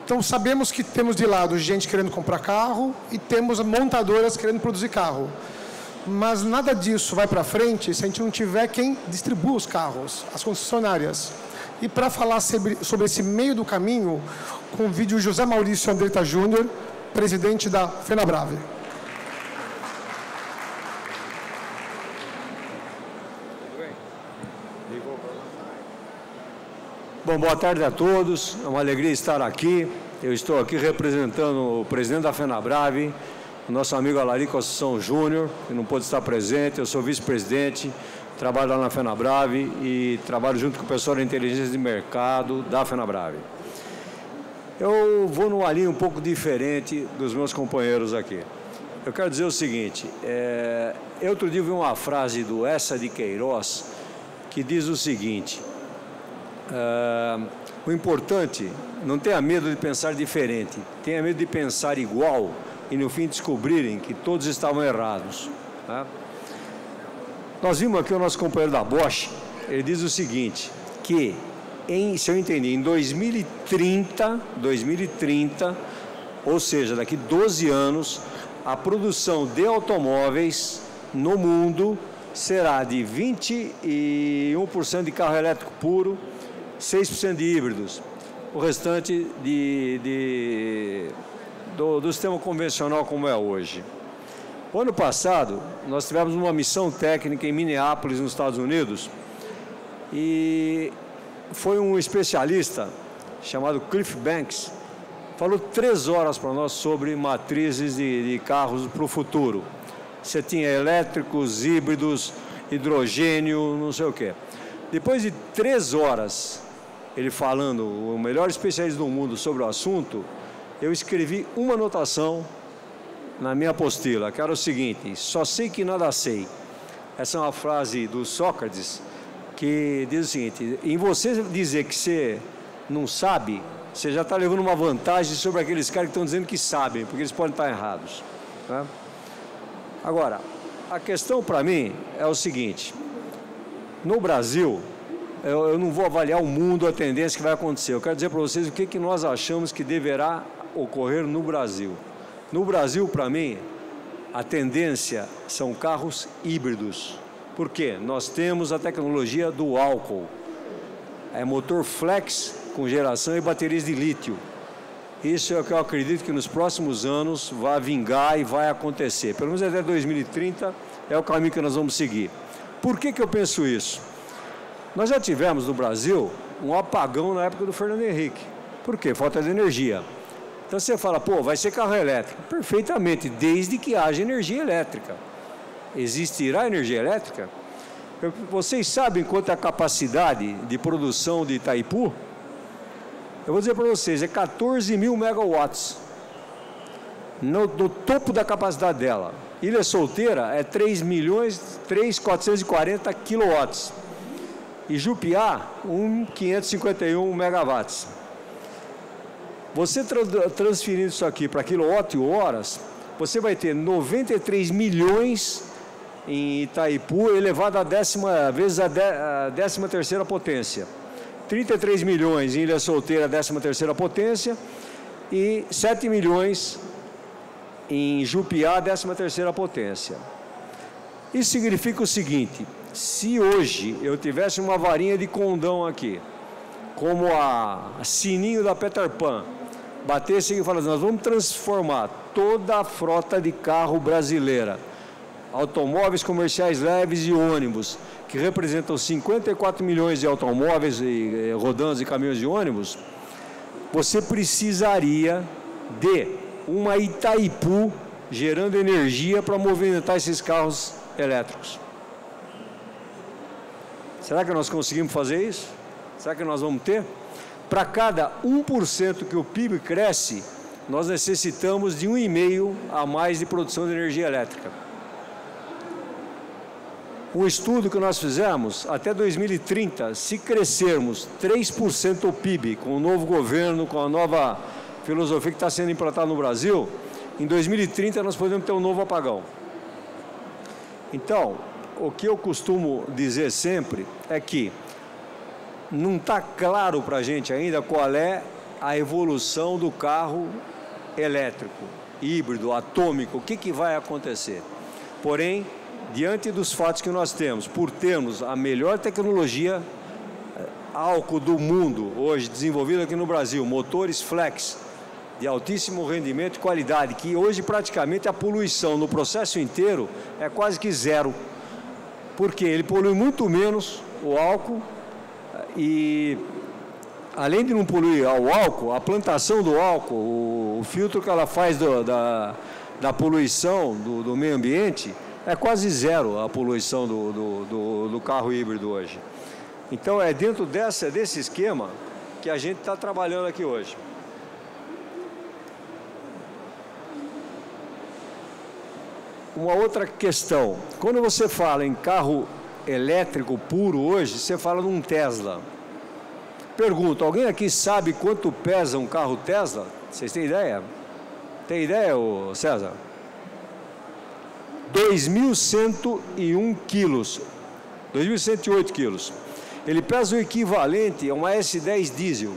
Então sabemos que temos de lado gente querendo comprar carro e temos montadoras querendo produzir carro. Mas nada disso vai para frente se a gente não tiver quem distribua os carros, as concessionárias. E para falar sobre esse meio do caminho, convido o José Maurício Andretta Júnior, presidente da FenaBrave. Bom, boa tarde a todos, é uma alegria estar aqui. Eu estou aqui representando o presidente da FenaBrave, o nosso amigo Alarico Assunção Júnior, que não pôde estar presente. Eu sou vice-presidente, trabalho lá na FenaBrave e trabalho junto com o pessoal da inteligência de mercado da FenaBrave. Eu vou numa linha um pouco diferente dos meus companheiros aqui. Eu quero dizer o seguinte, eu outro dia vi uma frase do Essa de Queiroz que diz o seguinte: o importante, não tenha medo de pensar diferente, tenha medo de pensar igual e no fim descobrirem que todos estavam errados. Tá? Nós vimos aqui o nosso companheiro da Bosch, ele diz o seguinte, que, se eu entendi, em 2030, ou seja, daqui 12 anos, a produção de automóveis no mundo será de 21% de carro elétrico puro, 6% de híbridos, o restante do sistema convencional como é hoje. O ano passado, nós tivemos uma missão técnica em Minneapolis, nos Estados Unidos, e foi um especialista chamado Cliff Banks, falou 3 horas para nós sobre matrizes de carros para o futuro. Você tinha elétricos, híbridos, hidrogênio, não sei o quê. Depois de 3 horas, ele falando, o melhor especialista do mundo sobre o assunto, eu escrevi uma anotação na minha apostila, que era o seguinte: só sei que nada sei. Essa é uma frase do Sócrates, que diz o seguinte: em você dizer que você não sabe, você já está levando uma vantagem sobre aqueles caras que estão dizendo que sabem, porque eles podem estar errados. Tá? Agora, a questão para mim é o seguinte: no Brasil, eu não vou avaliar o mundo, a tendência que vai acontecer. Eu quero dizer para vocês o que nós achamos que deverá ocorrer no Brasil. No Brasil, para mim, a tendência são carros híbridos. Por quê? Nós temos a tecnologia do álcool. É motor flex com geração e baterias de lítio. Isso é o que eu acredito que nos próximos anos vai vingar e vai acontecer. Pelo menos até 2030 é o caminho que nós vamos seguir. Por que eu penso isso? Nós já tivemos no Brasil um apagão na época do Fernando Henrique. Por quê? Falta de energia. Então você fala, pô, vai ser carro elétrico. Perfeitamente, desde que haja energia elétrica. Existirá energia elétrica? Vocês sabem quanto é a capacidade de produção de Itaipu? Eu vou dizer para vocês, é 14 mil megawatts. No topo da capacidade dela. Ilha Solteira é 3.440 quilowatts. E Jupiá, 551 megawatts. Você transferindo isso aqui para quilowatt-horas, você vai ter 93 milhões em Itaipu, elevado a vezes a 13ª potência. 33 milhões em Ilha Solteira, 13ª potência, e 7 milhões em Jupiá, 13ª potência. Isso significa o seguinte: se hoje eu tivesse uma varinha de condão aqui, como a sininho da Peter Pan, batesse e falasse, nós vamos transformar toda a frota de carro brasileira, automóveis comerciais leves e ônibus, que representam 54 milhões de automóveis e rodantes e caminhões de ônibus, você precisaria de uma Itaipu gerando energia para movimentar esses carros elétricos. Será que nós conseguimos fazer isso? Será que nós vamos ter? Para cada 1% que o PIB cresce, nós necessitamos de 1,5 a mais de produção de energia elétrica. Um estudo que nós fizemos, até 2030, se crescermos 3% o PIB, com o novo governo, com a nova filosofia que está sendo implantada no Brasil, em 2030 nós podemos ter um novo apagão. Então, o que eu costumo dizer sempre é que não está claro para a gente ainda qual é a evolução do carro elétrico, híbrido, atômico, o que vai acontecer. Porém, diante dos fatos que nós temos, por termos a melhor tecnologia álcool do mundo hoje desenvolvida aqui no Brasil, motores flex de altíssimo rendimento e qualidade, que hoje praticamente a poluição no processo inteiro é quase que zero, porque ele polui muito menos o álcool e, além de não poluir o álcool, a plantação do álcool, o filtro que ela faz da poluição do meio ambiente, é quase zero a poluição do carro híbrido hoje. Então, é dentro desse esquema que a gente está trabalhando aqui hoje. Uma outra questão, quando você fala em carro elétrico puro hoje, você fala num Tesla. Pergunto, alguém aqui sabe quanto pesa um carro Tesla? Vocês têm ideia? Tem ideia, César? 2.101 quilos, 2.108 quilos. Ele pesa o equivalente a uma S10 diesel,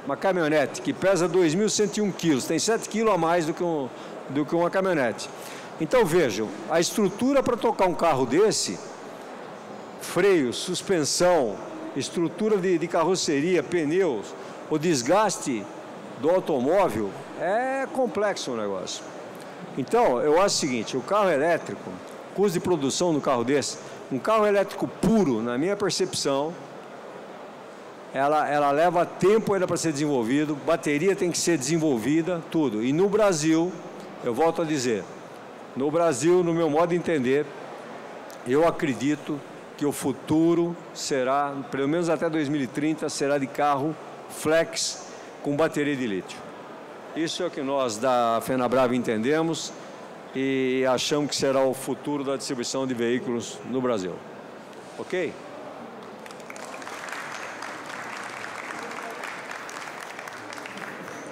uma caminhonete que pesa 2.101 quilos, tem 7 quilos a mais do que uma caminhonete. Então vejam, a estrutura para tocar um carro desse, freio, suspensão, estrutura de carroceria, pneus, o desgaste do automóvel, é complexo o negócio. Então, eu acho o seguinte, o carro elétrico, custo de produção do carro desse, um carro elétrico puro, na minha percepção, ela leva tempo ainda para ser desenvolvido, bateria tem que ser desenvolvida, tudo. E no Brasil, eu volto a dizer, no Brasil, no meu modo de entender, eu acredito que o futuro será, pelo menos até 2030, será de carro flex com bateria de lítio. Isso é o que nós da FenaBrave entendemos e achamos que será o futuro da distribuição de veículos no Brasil. Ok?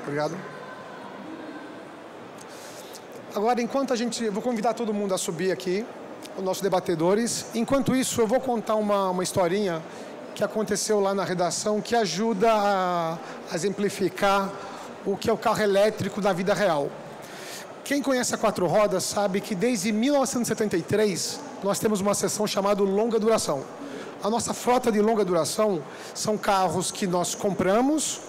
Obrigado. Agora, eu vou convidar todo mundo a subir aqui, os nossos debatedores. Enquanto isso, eu vou contar uma historinha que aconteceu lá na redação que ajuda a exemplificar o que é o carro elétrico da vida real. Quem conhece a Quatro Rodas sabe que desde 1973 nós temos uma seção chamada longa duração. A nossa frota de longa duração são carros que nós compramos,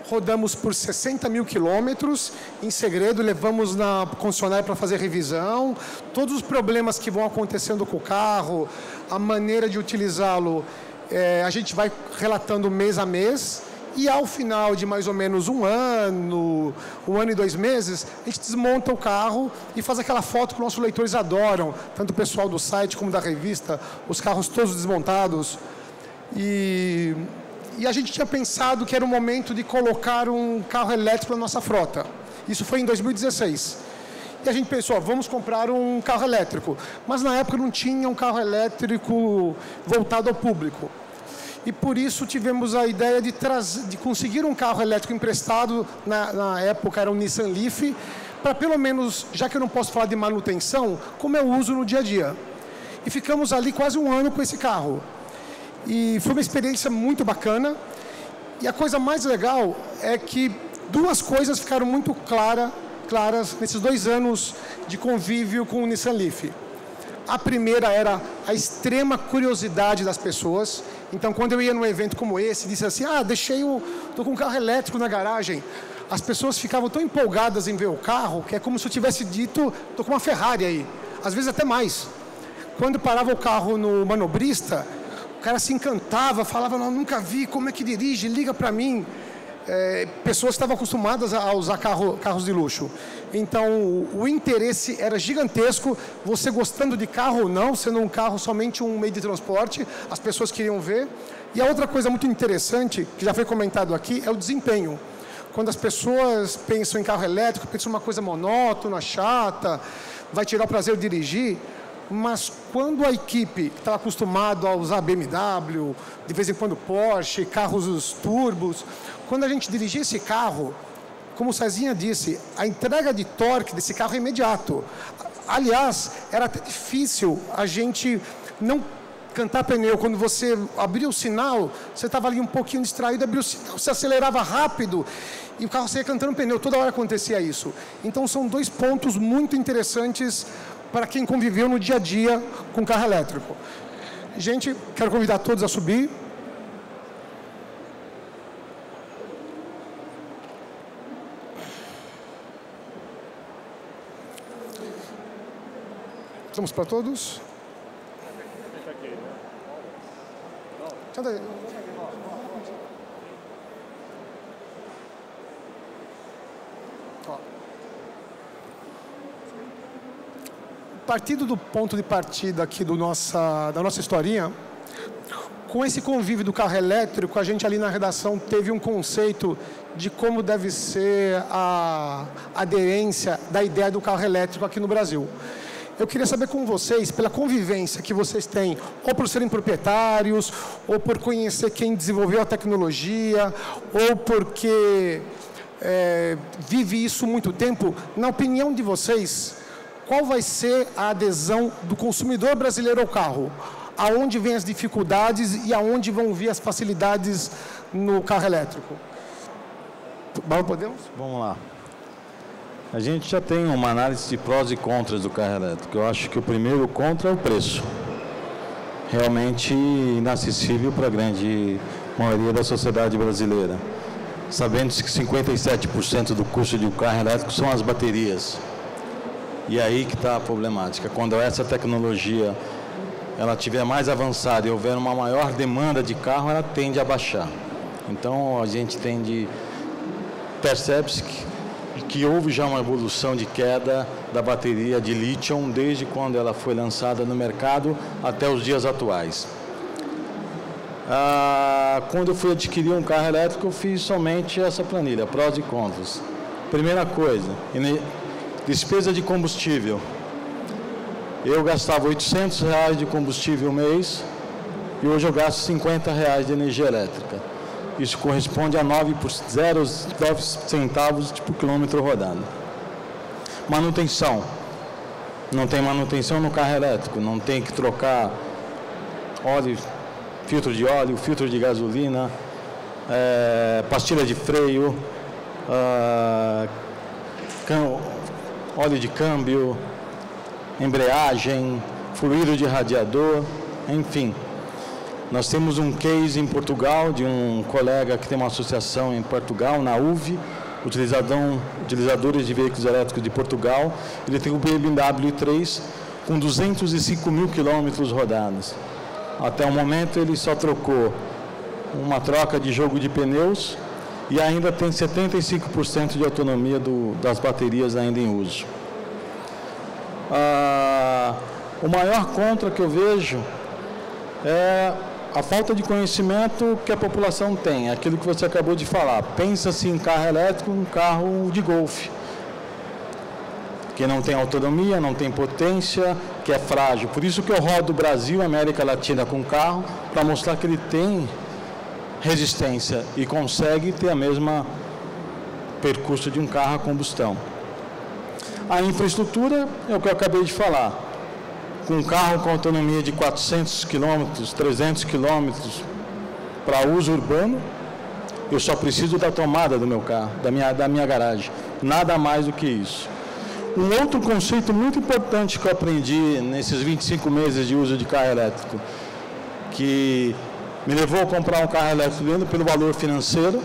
rodamos por 60 mil quilômetros, em segredo, levamos na concessionária para fazer revisão, todos os problemas que vão acontecendo com o carro, a maneira de utilizá-lo, a gente vai relatando mês a mês, e ao final de mais ou menos um ano e 2 meses, a gente desmonta o carro e faz aquela foto que nossos leitores adoram, tanto o pessoal do site como da revista, os carros todos desmontados. E a gente tinha pensado que era o momento de colocar um carro elétrico na nossa frota. Isso foi em 2016. E a gente pensou, vamos comprar um carro elétrico. Mas na época não tinha um carro elétrico voltado ao público. E por isso tivemos a ideia de conseguir um carro elétrico emprestado, na época era um Nissan Leaf, para pelo menos, já que eu não posso falar de manutenção, como eu uso no dia a dia. E ficamos ali quase um ano com esse carro. E foi uma experiência muito bacana. E a coisa mais legal é que 2 coisas ficaram muito claras nesses 2 anos de convívio com o Nissan Leaf. A primeira era a extrema curiosidade das pessoas. Então, quando eu ia num evento como esse, disse assim, estou com um carro elétrico na garagem. As pessoas ficavam tão empolgadas em ver o carro, que é como se eu tivesse dito, estou com uma Ferrari aí. Às vezes até mais. Quando parava o carro no manobrista, o cara se encantava, falava, não, nunca vi, como é que dirige, liga para mim. Pessoas que estavam acostumadas a usar carros de luxo. Então, o interesse era gigantesco, você gostando de carro ou não, sendo um carro somente um meio de transporte, as pessoas queriam ver. E a outra coisa muito interessante, que já foi comentado aqui, é o desempenho. Quando as pessoas pensam em carro elétrico, pensam em uma coisa monótona, chata, vai tirar o prazer de dirigir. mas quando a equipe estava acostumada a usar BMW, de vez em quando Porsche, carros turbos, quando a gente dirigia esse carro, como o Cezinha disse, a entrega de torque desse carro é imediato. Aliás, era até difícil a gente não cantar pneu. Quando você abria o sinal, você estava ali um pouquinho distraído, abria o sinal, você acelerava rápido e o carro saía cantando pneu. Toda hora acontecia isso. Então, são dois pontos muito interessantes para quem conviveu no dia a dia com carro elétrico. Gente, quero convidar todos a subir. Estamos para todos? Partindo do ponto de partida aqui da nossa historinha, com esse convívio do carro elétrico, a gente ali na redação teve um conceito de como deve ser a aderência da ideia do carro elétrico aqui no Brasil. Eu queria saber com vocês, pela convivência que vocês têm, ou por serem proprietários, ou por conhecer quem desenvolveu a tecnologia, ou porque vive isso há muito tempo, na opinião de vocês, qual vai ser a adesão do consumidor brasileiro ao carro? Aonde vêm as dificuldades e aonde vão vir as facilidades no carro elétrico? Podemos? Vamos lá. A gente já tem uma análise de prós e contras do carro elétrico. Eu acho que o primeiro contra é o preço. Realmente inacessível para a grande maioria da sociedade brasileira. Sabendo-se que 57% do custo de um carro elétrico são as baterias. E aí que está a problemática. Quando essa tecnologia ela tiver mais avançada e houver uma maior demanda de carro, ela tende a baixar. Então a gente percebe-se que houve já uma evolução de queda da bateria de lítio desde quando ela foi lançada no mercado até os dias atuais. Quando eu fui adquirir um carro elétrico, eu fiz somente essa planilha, prós e contras. Primeira coisa, despesa de combustível. Eu gastava R$800 de combustível mês e hoje eu gasto R$50 de energia elétrica. Isso corresponde a 9 centavos por quilômetro rodado. Manutenção. Não tem manutenção no carro elétrico. Não tem que trocar óleo, filtro de gasolina, pastilha de freio, óleo de câmbio, embreagem, fluido de radiador, enfim. Nós temos um case em Portugal, de um colega que tem uma associação em Portugal, na UV, utilizadores de veículos elétricos de Portugal. Ele tem o BMW i3 com 205 mil quilômetros rodados. Até o momento ele só trocou uma troca de jogo de pneus e ainda tem 75% de autonomia das baterias ainda em uso. O maior contra que eu vejo é a falta de conhecimento que a população tem, aquilo que você acabou de falar. Pensa-se em carro elétrico, um carro de golfe, que não tem autonomia, não tem potência, que é frágil. Por isso que eu rodo o Brasil, América Latina com carro, para mostrar que ele tem resistência e consegue ter a mesma percurso de um carro a combustão. A infraestrutura é o que eu acabei de falar. Com um carro com autonomia de 400 km, 300 km para uso urbano, eu só preciso da tomada do meu carro, da minha garagem. Nada mais do que isso. Um outro conceito muito importante que eu aprendi nesses 25 meses de uso de carro elétrico, que me levou a comprar um carro elétrico pelo valor financeiro,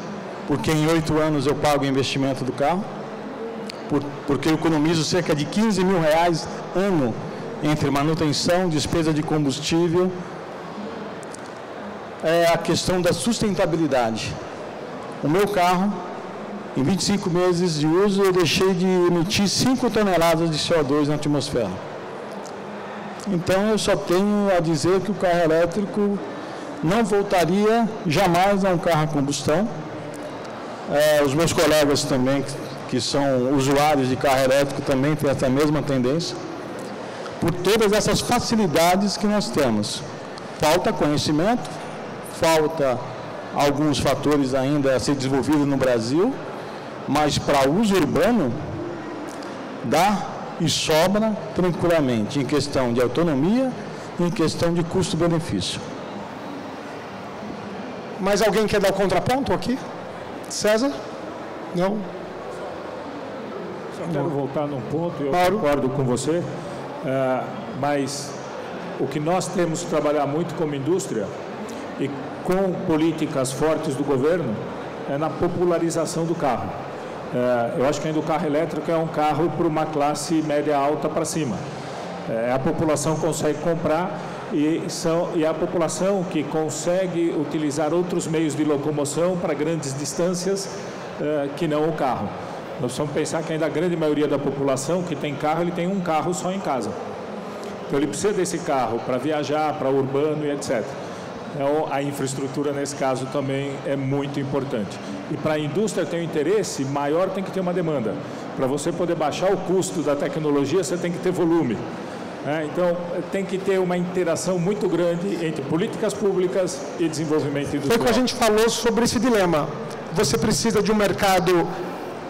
porque em 8 anos eu pago o investimento do carro, porque eu economizo cerca de R$15 mil ano entre manutenção, despesa de combustível, é a questão da sustentabilidade. O meu carro, em 25 meses de uso, eu deixei de emitir 5 toneladas de CO2 na atmosfera. Então, eu só tenho a dizer que o carro elétrico não voltaria jamais a um carro a combustão. Os meus colegas também, que são usuários de carro elétrico, também têm essa mesma tendência. por todas essas facilidades que nós temos. Falta conhecimento, falta alguns fatores ainda a ser desenvolvidos no Brasil, mas para uso urbano dá e sobra tranquilamente em questão de autonomia e em questão de custo-benefício. Mais alguém quer dar o contraponto aqui? César? Não? Só quero voltar num ponto, eu concordo com você, mas o que nós temos que trabalhar muito como indústria e com políticas fortes do governo é na popularização do carro. Eu acho que ainda o carro elétrico é um carro para uma classe média alta para cima. A população consegue comprar e é a população que consegue utilizar outros meios de locomoção para grandes distâncias que não o carro. Nós precisamos pensar que ainda a grande maioria da população que tem carro, ele tem um carro só em casa. Então ele precisa desse carro para viajar, para urbano e etc. Então, a infraestrutura, nesse caso, também é muito importante. E para a indústria ter um interesse maior, tem que ter uma demanda. Para você poder baixar o custo da tecnologia, você tem que ter volume. Então, tem que ter uma interação muito grande entre políticas públicas e desenvolvimento industrial. Foi o que a gente falou sobre esse dilema. Você precisa de um mercado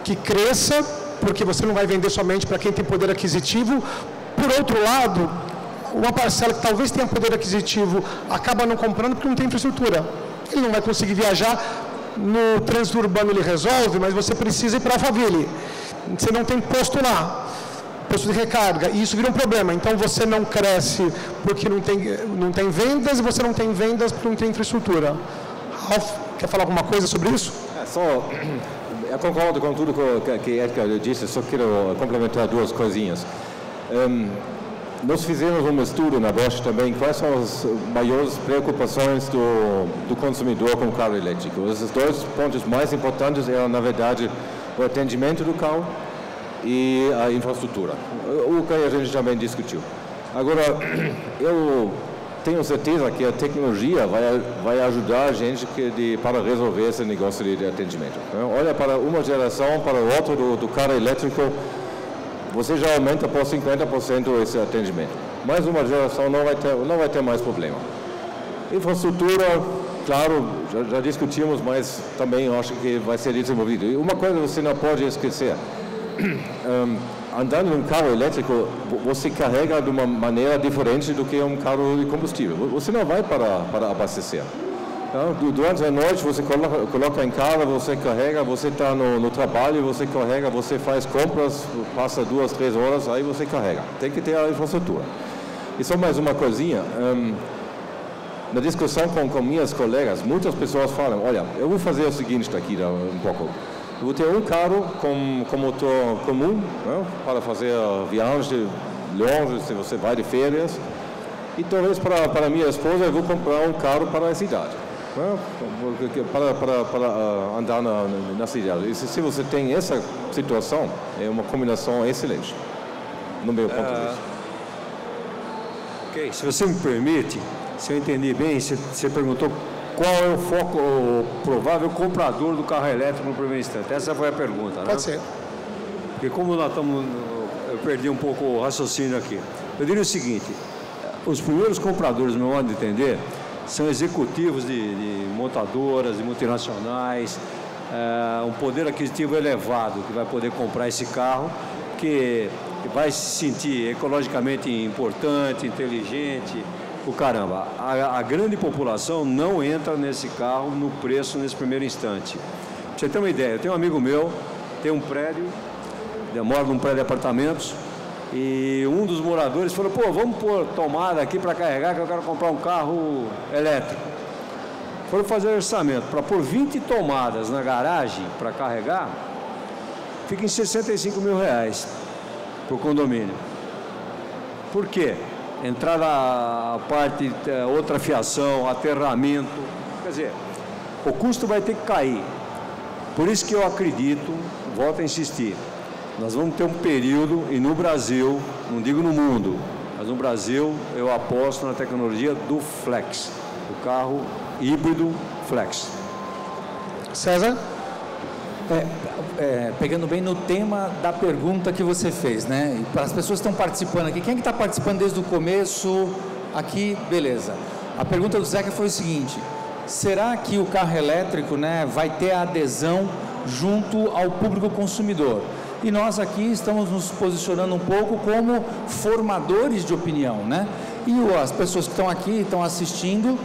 que cresça, porque você não vai vender somente para quem tem poder aquisitivo. Por outro lado, uma parcela que talvez tenha poder aquisitivo acaba não comprando porque não tem infraestrutura. Ele não vai conseguir viajar, no trânsito urbano ele resolve, mas você precisa ir para Alphaville. Você não tem posto lá, posto de recarga, e isso vira um problema. Então você não cresce porque não tem vendas, e você não tem vendas porque não tem infraestrutura. Ralf, quer falar alguma coisa sobre isso? Eu concordo com tudo que Edgar disse, só quero complementar duas coisinhas. Nós fizemos um estudo na Bosch também, quais são as maiores preocupações do consumidor com o carro elétrico. Esses dois pontos mais importantes eram, na verdade, o atendimento do carro e a infraestrutura, o que a gente também discutiu. Agora, eu tenho certeza que a tecnologia vai ajudar a gente para resolver esse negócio de atendimento. Olha, para uma geração, para outra do carro elétrico, você já aumenta por 50% esse atendimento. Mais uma geração não vai ter mais problema. Infraestrutura, claro, já discutimos, mas também acho que vai ser desenvolvido. E uma coisa você não pode esquecer, andando num carro elétrico, você carrega de uma maneira diferente do que um carro de combustível. Você não vai para abastecer. Durante a noite você coloca em casa, você carrega, você está no trabalho, você carrega, você faz compras, passa 2, 3 horas, aí você carrega. Tem que ter a infraestrutura. E só mais uma coisinha, na discussão com minhas colegas, muitas pessoas falam, olha, eu vou fazer o seguinte daqui um pouco. Eu vou ter um carro com motor comum, né, para fazer viagens longe, se você vai de férias. E talvez para minha esposa eu vou comprar um carro para a cidade. Para andar na cidade. E se você tem essa situação, é uma combinação excelente, no meu ponto de vista. Ok, se você me permite, se eu entendi bem, você perguntou qual é o foco, o provável comprador do carro elétrico no primeiro instante. Essa foi a pergunta, né? Pode ser. Porque como nós estamos, eu perdi um pouco o raciocínio aqui. Eu diria o seguinte, os primeiros compradores, no meu modo de entender, são executivos de montadoras, de multinacionais, um poder aquisitivo elevado, que vai poder comprar esse carro, que vai se sentir ecologicamente importante, inteligente, o caramba. A grande população não entra nesse carro no preço nesse primeiro instante. Pra você ter uma ideia, eu tenho um amigo meu, tem um prédio, mora num prédio de apartamentos, e um dos moradores falou, pô, vamos pôr tomada aqui para carregar, que eu quero comprar um carro elétrico. Foram fazer o orçamento, para pôr 20 tomadas na garagem para carregar, fica em R$65 mil por condomínio. Por quê? Entrada a parte, outra fiação, aterramento, quer dizer, o custo vai ter que cair. Por isso que eu acredito, volto a insistir, nós vamos ter um período, e no Brasil, não digo no mundo, mas no Brasil eu aposto na tecnologia do flex, do carro híbrido flex. César? Pegando bem no tema da pergunta que você fez, né? E para as pessoas que estão participando aqui, quem é que está participando desde o começo? Aqui, beleza. A pergunta do Zeca foi o seguinte: será que o carro elétrico, né, vai ter adesão junto ao público consumidor? E nós aqui estamos nos posicionando um pouco como formadores de opinião, né? E as pessoas que estão aqui, estão assistindo,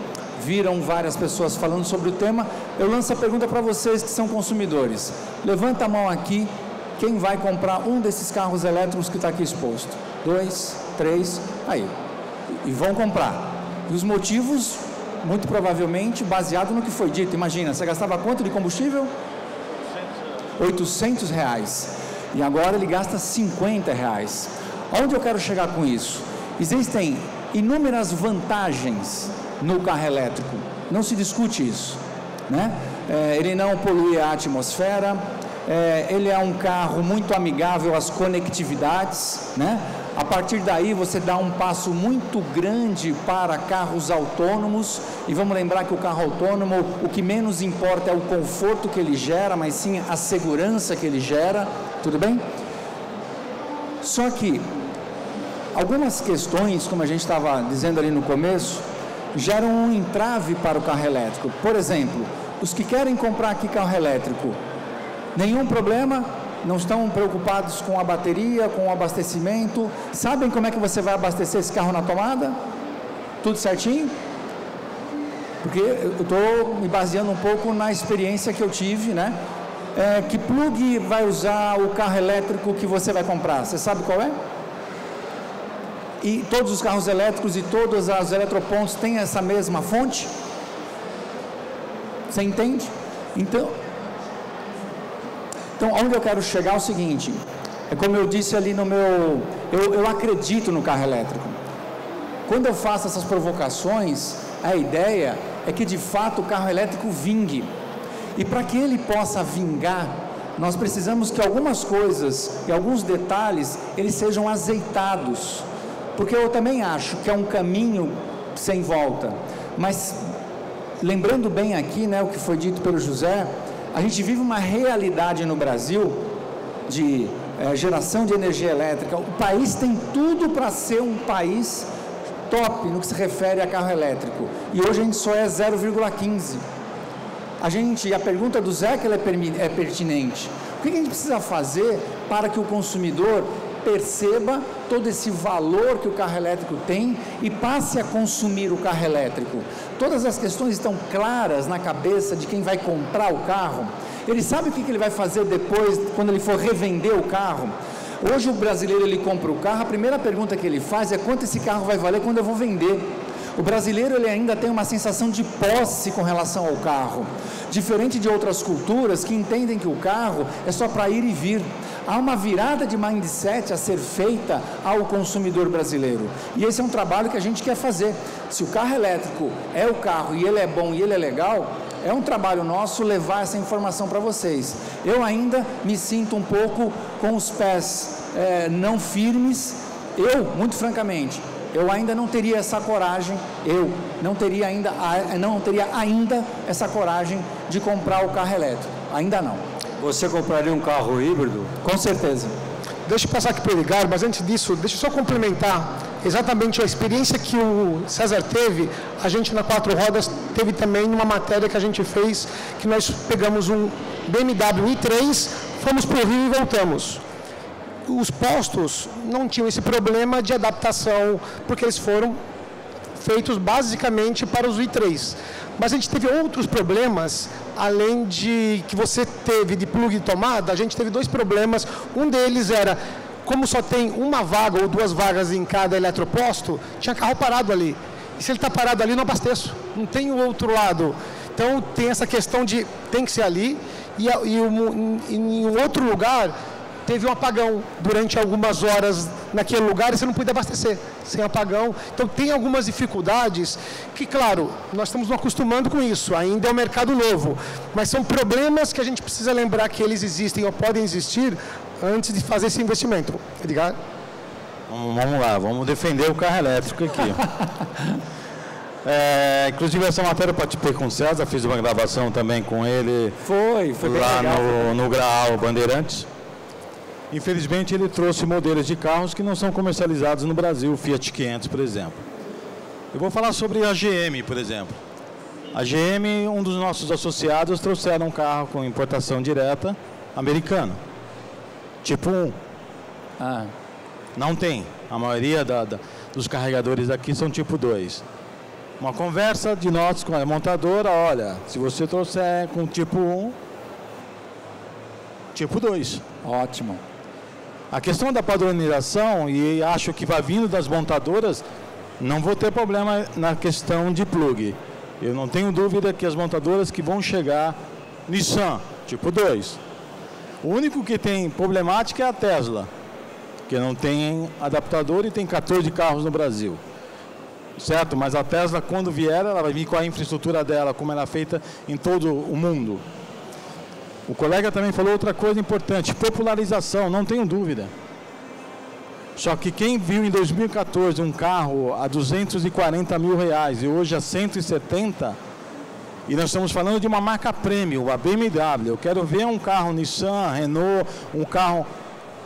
viram várias pessoas falando sobre o tema. Eu lanço a pergunta para vocês que são consumidores. Levanta a mão aqui, quem vai comprar um desses carros elétricos que está aqui exposto? 2, 3, aí. E vão comprar. E os motivos, muito provavelmente, baseado no que foi dito. Imagina, você gastava quanto de combustível? R$800. E agora ele gasta R$50. Aonde eu quero chegar com isso? Existem inúmeras vantagens no carro elétrico, não se discute isso, né? Ele não polui a atmosfera, ele é um carro muito amigável às conectividades, né? A partir daí você dá um passo muito grande para carros autônomos, e vamos lembrar que o carro autônomo, o que menos importa é o conforto que ele gera, mas sim a segurança que ele gera, tudo bem? Só que algumas questões, como a gente estava dizendo ali no começo, geram um entrave para o carro elétrico. Por exemplo, os que querem comprar aqui carro elétrico, nenhum problema, não estão preocupados com a bateria, com o abastecimento. Sabem como é que você vai abastecer esse carro na tomada? Tudo certinho? Porque eu estou me baseando um pouco na experiência que eu tive, né? Que plug vai usar o carro elétrico que você vai comprar? Você sabe qual é? E todos os carros elétricos e todas as eletropontos têm essa mesma fonte? Você entende? Então, onde eu quero chegar é o seguinte, é como eu disse ali no meu... Eu acredito no carro elétrico. Quando eu faço essas provocações, a ideia é que de fato o carro elétrico vingue. E para que ele possa vingar, nós precisamos que algumas coisas e alguns detalhes, eles sejam azeitados. Porque eu também acho que é um caminho sem volta. Mas, lembrando bem aqui, né, o que foi dito pelo José, a gente vive uma realidade no Brasil de geração de energia elétrica. O país tem tudo para ser um país top no que se refere a carro elétrico. E hoje a gente só é 0,15. A pergunta do Zé que ela é pertinente. O que a gente precisa fazer para que o consumidor perceba todo esse valor que o carro elétrico tem e passe a consumir o carro elétrico? Todas as questões estão claras na cabeça de quem vai comprar o carro. Ele sabe o que ele vai fazer depois, quando ele for revender o carro. Hoje o brasileiro, ele compra o carro, a primeira pergunta que ele faz é: quanto esse carro vai valer quando eu vou vender? O brasileiro, ele ainda tem uma sensação de posse com relação ao carro, diferente de outras culturas que entendem que o carro é só para ir e vir. Há uma virada de mindset a ser feita ao consumidor brasileiro, e esse é um trabalho que a gente quer fazer. Se o carro elétrico é o carro e ele é bom e ele é legal, é um trabalho nosso levar essa informação para vocês. Eu ainda me sinto um pouco com os pés não firmes. Muito francamente, eu ainda não teria essa coragem, não teria ainda essa coragem de comprar o carro elétrico, ainda não. Você compraria um carro híbrido? Com certeza. Deixa eu passar aqui para o Edgar, mas antes disso, deixa eu só complementar exatamente a experiência que o César teve. A gente na Quatro Rodas teve também uma matéria que a gente fez, que nós pegamos um BMW i3, fomos para o Rio e voltamos. Os postos não tinham esse problema de adaptação, porque eles foram feitos basicamente para os i3. Mas a gente teve outros problemas, além de que você teve de plug de tomada, a gente teve dois problemas. Um deles era, como só tem uma vaga ou duas vagas em cada eletroposto, tinha carro parado ali. E se ele está parado ali, não abasteço, não tem o outro lado. Então tem essa questão de tem que ser ali, e em outro lugar teve um apagão durante algumas horas naquele lugar e você não podia abastecer sem apagão. Então tem algumas dificuldades que, claro, nós estamos nos acostumando com isso, ainda é um mercado novo, mas são problemas que a gente precisa lembrar que eles existem ou podem existir antes de fazer esse investimento. Edgar? Vamos lá, vamos defender o carro elétrico aqui. Inclusive essa matéria eu participei com o César, fiz uma gravação também com ele. Foi lá bem legal. no Graal Bandeirantes. Infelizmente ele trouxe modelos de carros que não são comercializados no Brasil, o Fiat 500, por exemplo. Eu vou falar sobre a GM, por exemplo. A GM, um dos nossos associados, trouxeram um carro com importação direta americano, tipo 1. Não tem. A maioria dos carregadores aqui são tipo 2. Uma conversa de nós com a montadora, olha, se você trouxer com tipo 1, tipo 2. Ótimo. A questão da padronização, e acho que vai vindo das montadoras, não vou ter problema na questão de plug. Eu não tenho dúvida que as montadoras que vão chegar, Nissan, tipo 2. O único que tem problemática é a Tesla, que não tem adaptador e tem 14 carros no Brasil. Certo? Mas a Tesla, quando vier, ela vai vir com a infraestrutura dela, como ela é feita em todo o mundo. O colega também falou outra coisa importante, popularização, não tenho dúvida. Só que quem viu em 2014 um carro a 240 mil reais e hoje a 170, e nós estamos falando de uma marca premium, a BMW, eu quero ver um carro Nissan, Renault, um carro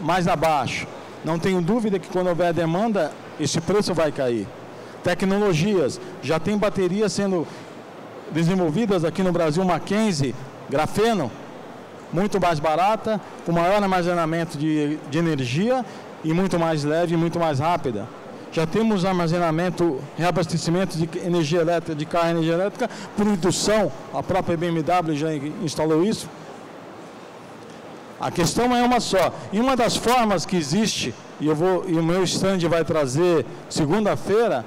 mais abaixo. Não tenho dúvida que quando houver demanda, esse preço vai cair. Tecnologias, já tem baterias sendo desenvolvidas aqui no Brasil, Mackenzie, grafeno, muito mais barata, com maior armazenamento de energia e muito mais leve e muito mais rápida. Já temos armazenamento, reabastecimento de energia elétrica, de carro energia elétrica por indução, a própria BMW já instalou isso. A questão é uma só, e uma das formas que existe, e o meu stand vai trazer segunda-feira,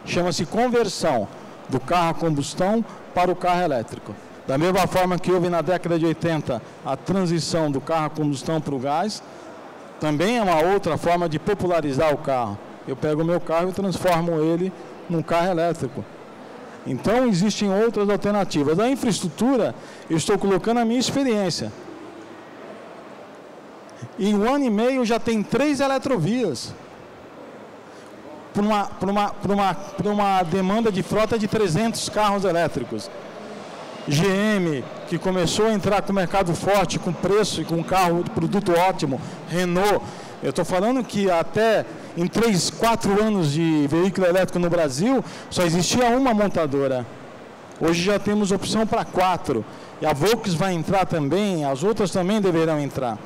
chama-se conversão do carro a combustão para o carro elétrico. Da mesma forma que houve na década de 80 a transição do carro a combustão para o gás, também é uma outra forma de popularizar o carro. Eu pego o meu carro e transformo ele num carro elétrico. Então existem outras alternativas. A infraestrutura, eu estou colocando a minha experiência. Em 1 ano e meio já tem 3 eletrovias. Para uma demanda de frota de 300 carros elétricos. GM, que começou a entrar com o mercado forte, com preço e com carro de produto ótimo. Renault, eu estou falando que até em 3, 4 anos de veículo elétrico no Brasil, só existia uma montadora. Hoje já temos opção para 4. E a Volkswagen vai entrar também, as outras também deverão entrar.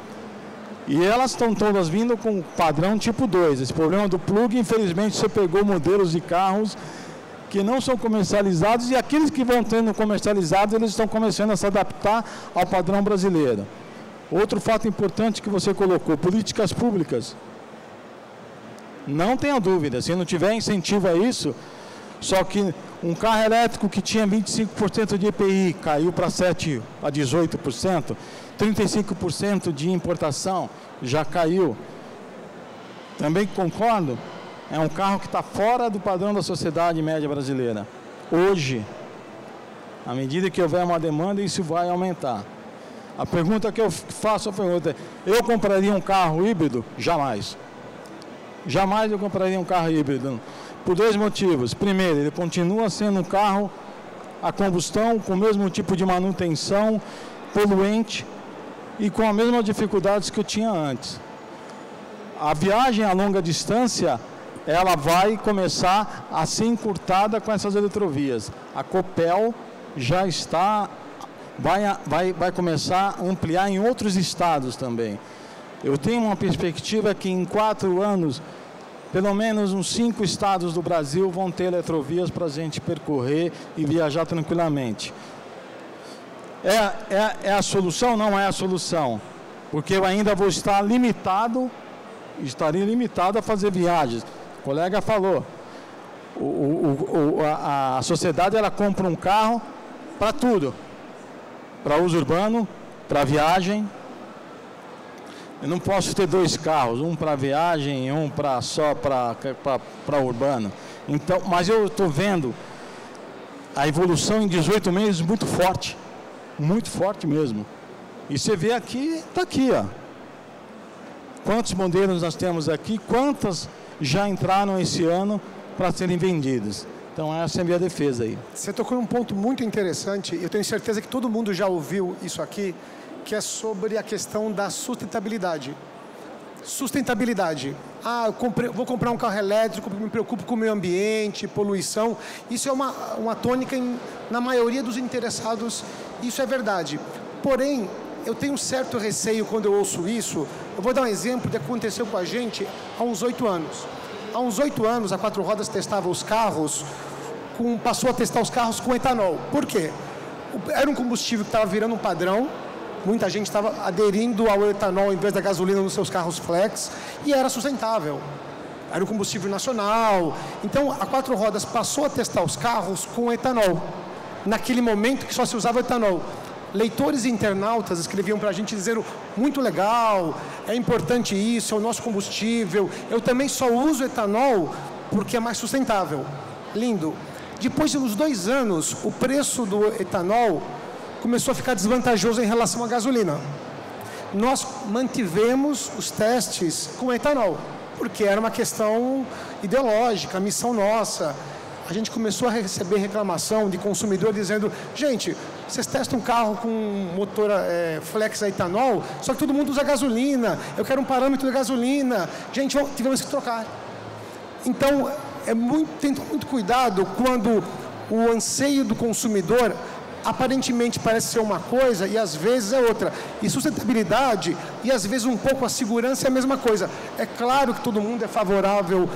E elas estão todas vindo com padrão tipo 2. Esse problema do plug, infelizmente, você pegou modelos de carros que não são comercializados, e aqueles que vão tendo comercializados, eles estão começando a se adaptar ao padrão brasileiro. Outro fato importante que você colocou, políticas públicas. Não tenha dúvida, se não tiver incentivo a isso, só que um carro elétrico que tinha 25% de EPI, caiu para 7% a 18%, 35% de importação, já caiu. Também concordo, é um carro que está fora do padrão da sociedade média brasileira. Hoje, à medida que houver uma demanda, isso vai aumentar. A pergunta que eu faço é, eu compraria um carro híbrido? Jamais. Jamais eu compraria um carro híbrido. Por 2 motivos. Primeiro, ele continua sendo um carro a combustão, com o mesmo tipo de manutenção, poluente e com as mesmas dificuldades que eu tinha antes. A viagem a longa distância, ela vai começar a ser encurtada com essas eletrovias. A Copel já está, vai começar a ampliar em outros estados também. Eu tenho uma perspectiva que em 4 anos, pelo menos uns 5 estados do Brasil vão ter eletrovias para a gente percorrer e viajar tranquilamente. É a solução? Não é a solução, porque eu ainda vou estar limitado, estaria limitado a fazer viagens. O colega falou, a sociedade ela compra um carro para tudo, para uso urbano, para viagem. Eu não posso ter 2 carros, um para viagem e um só para urbano. Então, mas eu estou vendo a evolução em 18 meses muito forte mesmo. E você vê aqui, está aqui, ó. Quantos modelos nós temos aqui, quantas já entraram esse ano para serem vendidas. Então, essa é a minha defesa aí. Você tocou num ponto muito interessante, eu tenho certeza que todo mundo já ouviu isso aqui, que é sobre a questão da sustentabilidade. Sustentabilidade. Vou comprar um carro elétrico, me preocupo com o meio ambiente, poluição. Isso é uma tônica na maioria dos interessados, isso é verdade. Porém, eu tenho um certo receio quando eu ouço isso. Eu vou dar um exemplo que aconteceu com a gente há uns 8 anos. Há uns 8 anos, a Quatro Rodas testava os carros, passou a testar os carros com etanol. Por quê? Era um combustível que estava virando um padrão, muita gente estava aderindo ao etanol em vez da gasolina nos seus carros flex, e era sustentável. Era um combustível nacional. Então, a Quatro Rodas passou a testar os carros com etanol, naquele momento que só se usava etanol. Leitores e internautas escreviam para a gente dizendo, muito legal, é importante isso, é o nosso combustível, eu também só uso etanol porque é mais sustentável. Lindo. Depois de uns 2 anos, o preço do etanol começou a ficar desvantajoso em relação à gasolina. Nós mantivemos os testes com etanol, porque era uma questão ideológica, a missão nossa. A gente começou a receber reclamação de consumidor dizendo, gente, vocês testam um carro com motor flex a etanol, só que todo mundo usa gasolina, eu quero um parâmetro de gasolina. Gente, tivemos que trocar. Então, tem muito cuidado quando o anseio do consumidor aparentemente parece ser uma coisa e às vezes é outra. E sustentabilidade e às vezes um pouco a segurança é a mesma coisa. É claro que todo mundo é favorável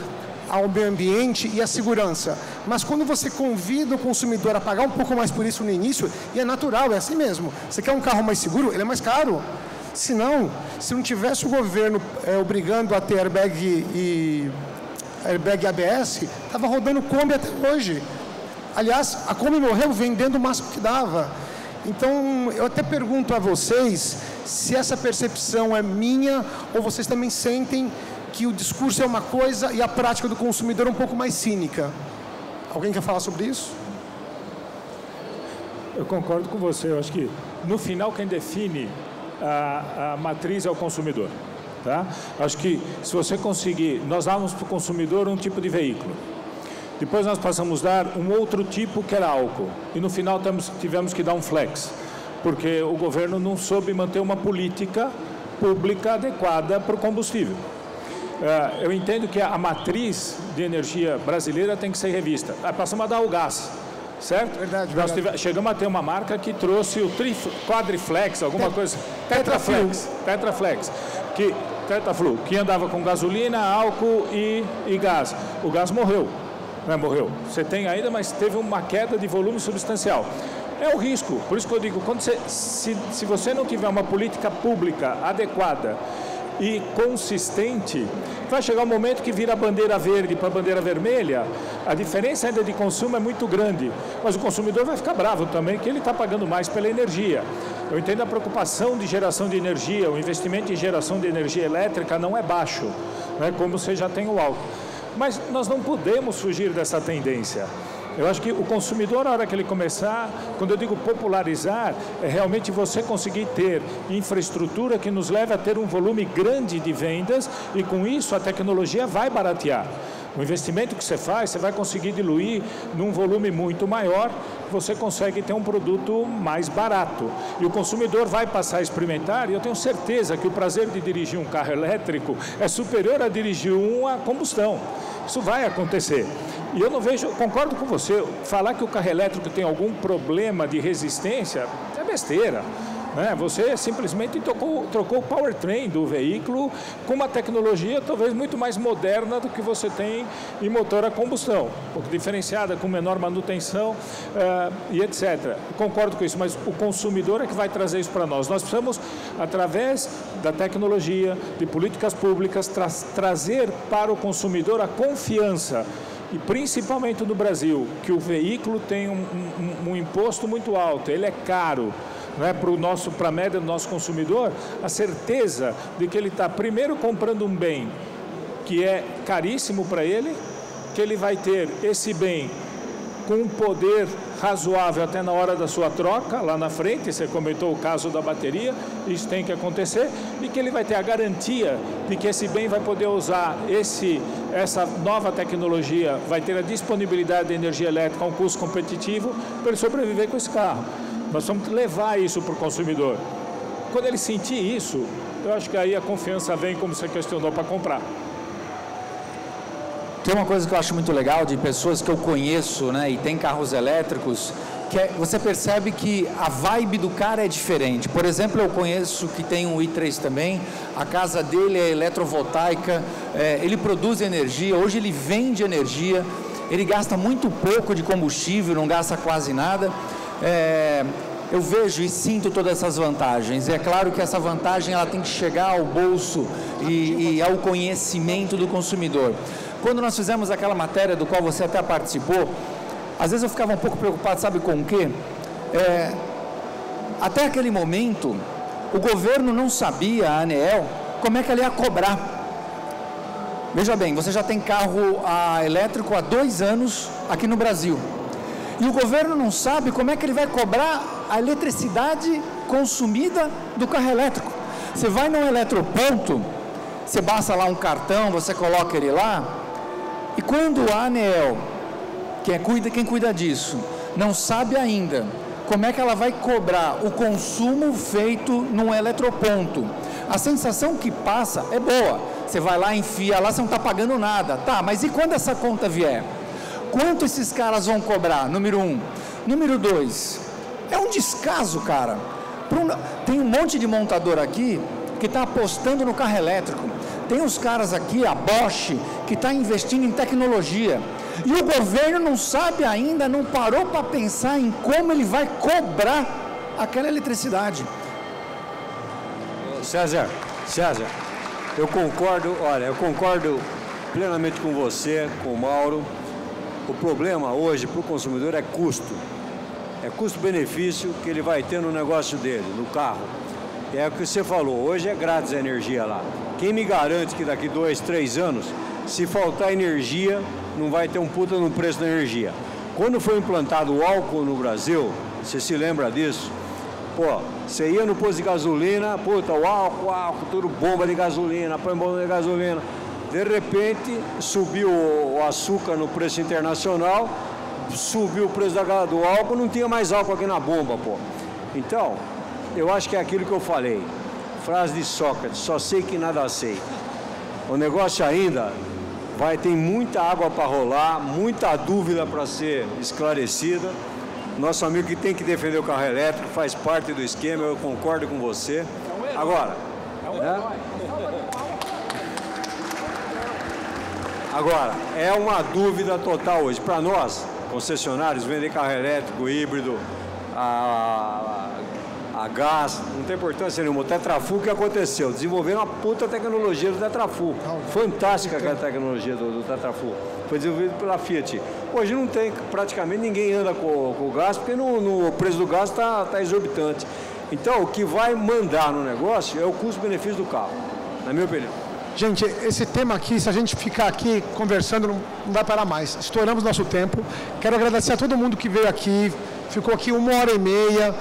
ao meio ambiente e à segurança, mas quando você convida o consumidor a pagar um pouco mais por isso no início, e é natural, é assim mesmo. Você quer um carro mais seguro? Ele é mais caro. Se não tivesse o governo obrigando a ter airbag ABS, estava rodando Kombi até hoje. Aliás, a Kombi morreu vendendo o máximo que dava. Então, eu até pergunto a vocês se essa percepção é minha ou vocês também sentem que o discurso é uma coisa e a prática do consumidor é um pouco mais cínica. Alguém quer falar sobre isso? Eu concordo com você. Eu acho que, no final, quem define a matriz é o consumidor. Tá? Acho que, se você conseguir... Nós dávamos para o consumidor um tipo de veículo. Depois nós passamos a dar um outro tipo, que era álcool. E, no final, tivemos que dar um flex. Porque o governo não soube manter uma política pública adequada para o combustível. Eu entendo que a matriz de energia brasileira tem que ser revista. Passamos a dar o gás, certo? Verdade. Chegamos a ter uma marca que trouxe o Quadriflex, alguma coisa... Tetraflex. Tetraflu, que andava com gasolina, álcool e gás. O gás morreu. Não morreu. Você tem ainda, mas teve uma queda de volume substancial. É o risco. Por isso que eu digo, se você não tiver uma política pública adequada e consistente, vai chegar um momento que vira bandeira verde para bandeira vermelha, a diferença ainda de consumo é muito grande, mas o consumidor vai ficar bravo também, que ele está pagando mais pela energia. Eu entendo a preocupação de geração de energia, o investimento em geração de energia elétrica não é baixo, né, como você já tem o álcool. Mas nós não podemos fugir dessa tendência. Eu acho que o consumidor, na hora que ele começar, quando eu digo popularizar, é realmente você conseguir ter infraestrutura que nos leve a ter um volume grande de vendas e com isso a tecnologia vai baratear. O investimento que você faz, você vai conseguir diluir num volume muito maior, você consegue ter um produto mais barato. E o consumidor vai passar a experimentar, e eu tenho certeza que o prazer de dirigir um carro elétrico é superior a dirigir um a combustão. Isso vai acontecer. E eu não vejo, concordo com você, falar que o carro elétrico tem algum problema de resistência é besteira. Né? Você simplesmente trocou o powertrain do veículo com uma tecnologia talvez muito mais moderna do que você tem em motor a combustão, um pouco diferenciada, com menor manutenção e etc. Concordo com isso, mas o consumidor é que vai trazer isso para nós. Nós precisamos, através da tecnologia, de políticas públicas, trazer para o consumidor a confiança. E principalmente no Brasil, que o veículo tem um imposto muito alto, ele é caro, né, para a média do nosso consumidor, a certeza de que ele está primeiro comprando um bem que é caríssimo para ele, que ele vai ter esse bem com um poder razoável até na hora da sua troca, lá na frente, você comentou o caso da bateria, isso tem que acontecer, e que ele vai ter a garantia de que esse bem vai poder usar essa nova tecnologia, vai ter a disponibilidade de energia elétrica a um custo competitivo para ele sobreviver com esse carro. Nós vamos levar isso para o consumidor. Quando ele sentir isso, eu acho que aí a confiança vem, como você questionou, para comprar. Tem uma coisa que eu acho muito legal de pessoas que eu conheço, né, e tem carros elétricos, que você percebe que a vibe do cara é diferente. Por exemplo, eu conheço que tem um i3 também, a casa dele é eletrovoltaica, ele produz energia, hoje ele vende energia, ele gasta muito pouco de combustível, não gasta quase nada. Eu vejo e sinto todas essas vantagens. E é claro que essa vantagem ela tem que chegar ao bolso e ao conhecimento do consumidor. Quando nós fizemos aquela matéria do qual você até participou, às vezes eu ficava um pouco preocupado, sabe com o quê? Até aquele momento, o governo não sabia, a ANEEL, como é que ela ia cobrar. Veja bem, você já tem carro elétrico há 2 anos aqui no Brasil. E o governo não sabe como é que ele vai cobrar a eletricidade consumida do carro elétrico. Você vai num eletroponto, você baixa lá um cartão, você coloca ele lá, e quando a ANEEL, quem cuida disso, não sabe ainda como é que ela vai cobrar o consumo feito num eletroponto, a sensação que passa é boa. Você vai lá, enfia lá, você não está pagando nada. Tá, mas e quando essa conta vier? Quanto esses caras vão cobrar? Número 1. Número 2, é um descaso, cara. Tem um monte de montador aqui que está apostando no carro elétrico. Tem uns caras aqui, a Bosch, que está investindo em tecnologia. E o governo não sabe ainda, não parou para pensar em como ele vai cobrar aquela eletricidade. César, eu concordo plenamente com você, com o Mauro. O problema hoje para o consumidor é custo. É custo-benefício que ele vai ter no negócio dele, no carro. É o que você falou, hoje é grátis a energia lá. Quem me garante que daqui 2, 3 anos, se faltar energia, não vai ter um puta no preço da energia? Quando foi implantado o álcool no Brasil, você se lembra disso? Pô, você ia no posto de gasolina, puta, o álcool, tudo bomba de gasolina, põe bomba de gasolina. De repente, subiu o açúcar no preço internacional, subiu o preço do álcool, não tinha mais álcool aqui na bomba, pô. Então, eu acho que é aquilo que eu falei. Frase de Sócrates, só sei que nada sei. O negócio ainda tem muita água para rolar, muita dúvida para ser esclarecida. Nosso amigo que tem que defender o carro elétrico faz parte do esquema, eu concordo com você. Agora, é uma dúvida total hoje. Para nós, concessionários, vender carro elétrico, híbrido, a gás, não tem importância nenhuma. O Tetrafull, o que aconteceu? Desenvolveram uma puta tecnologia do Tetrafull. Fantástica aquela tecnologia do Tetrafull. Foi desenvolvido pela Fiat. Hoje não tem, praticamente ninguém anda com o gás, porque o preço do gás está exorbitante. Então, o que vai mandar no negócio é o custo-benefício do carro, na minha opinião. Gente, esse tema aqui, se a gente ficar aqui conversando, não vai parar mais. Estouramos nosso tempo. Quero agradecer a todo mundo que veio aqui, ficou aqui 1h30.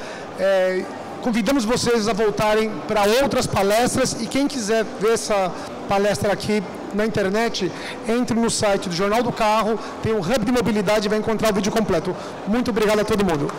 Convidamos vocês a voltarem para outras palestras e quem quiser ver essa palestra aqui na internet, entre no site do Jornal do Carro, tem um Hub de Mobilidade e vai encontrar o vídeo completo. Muito obrigado a todo mundo.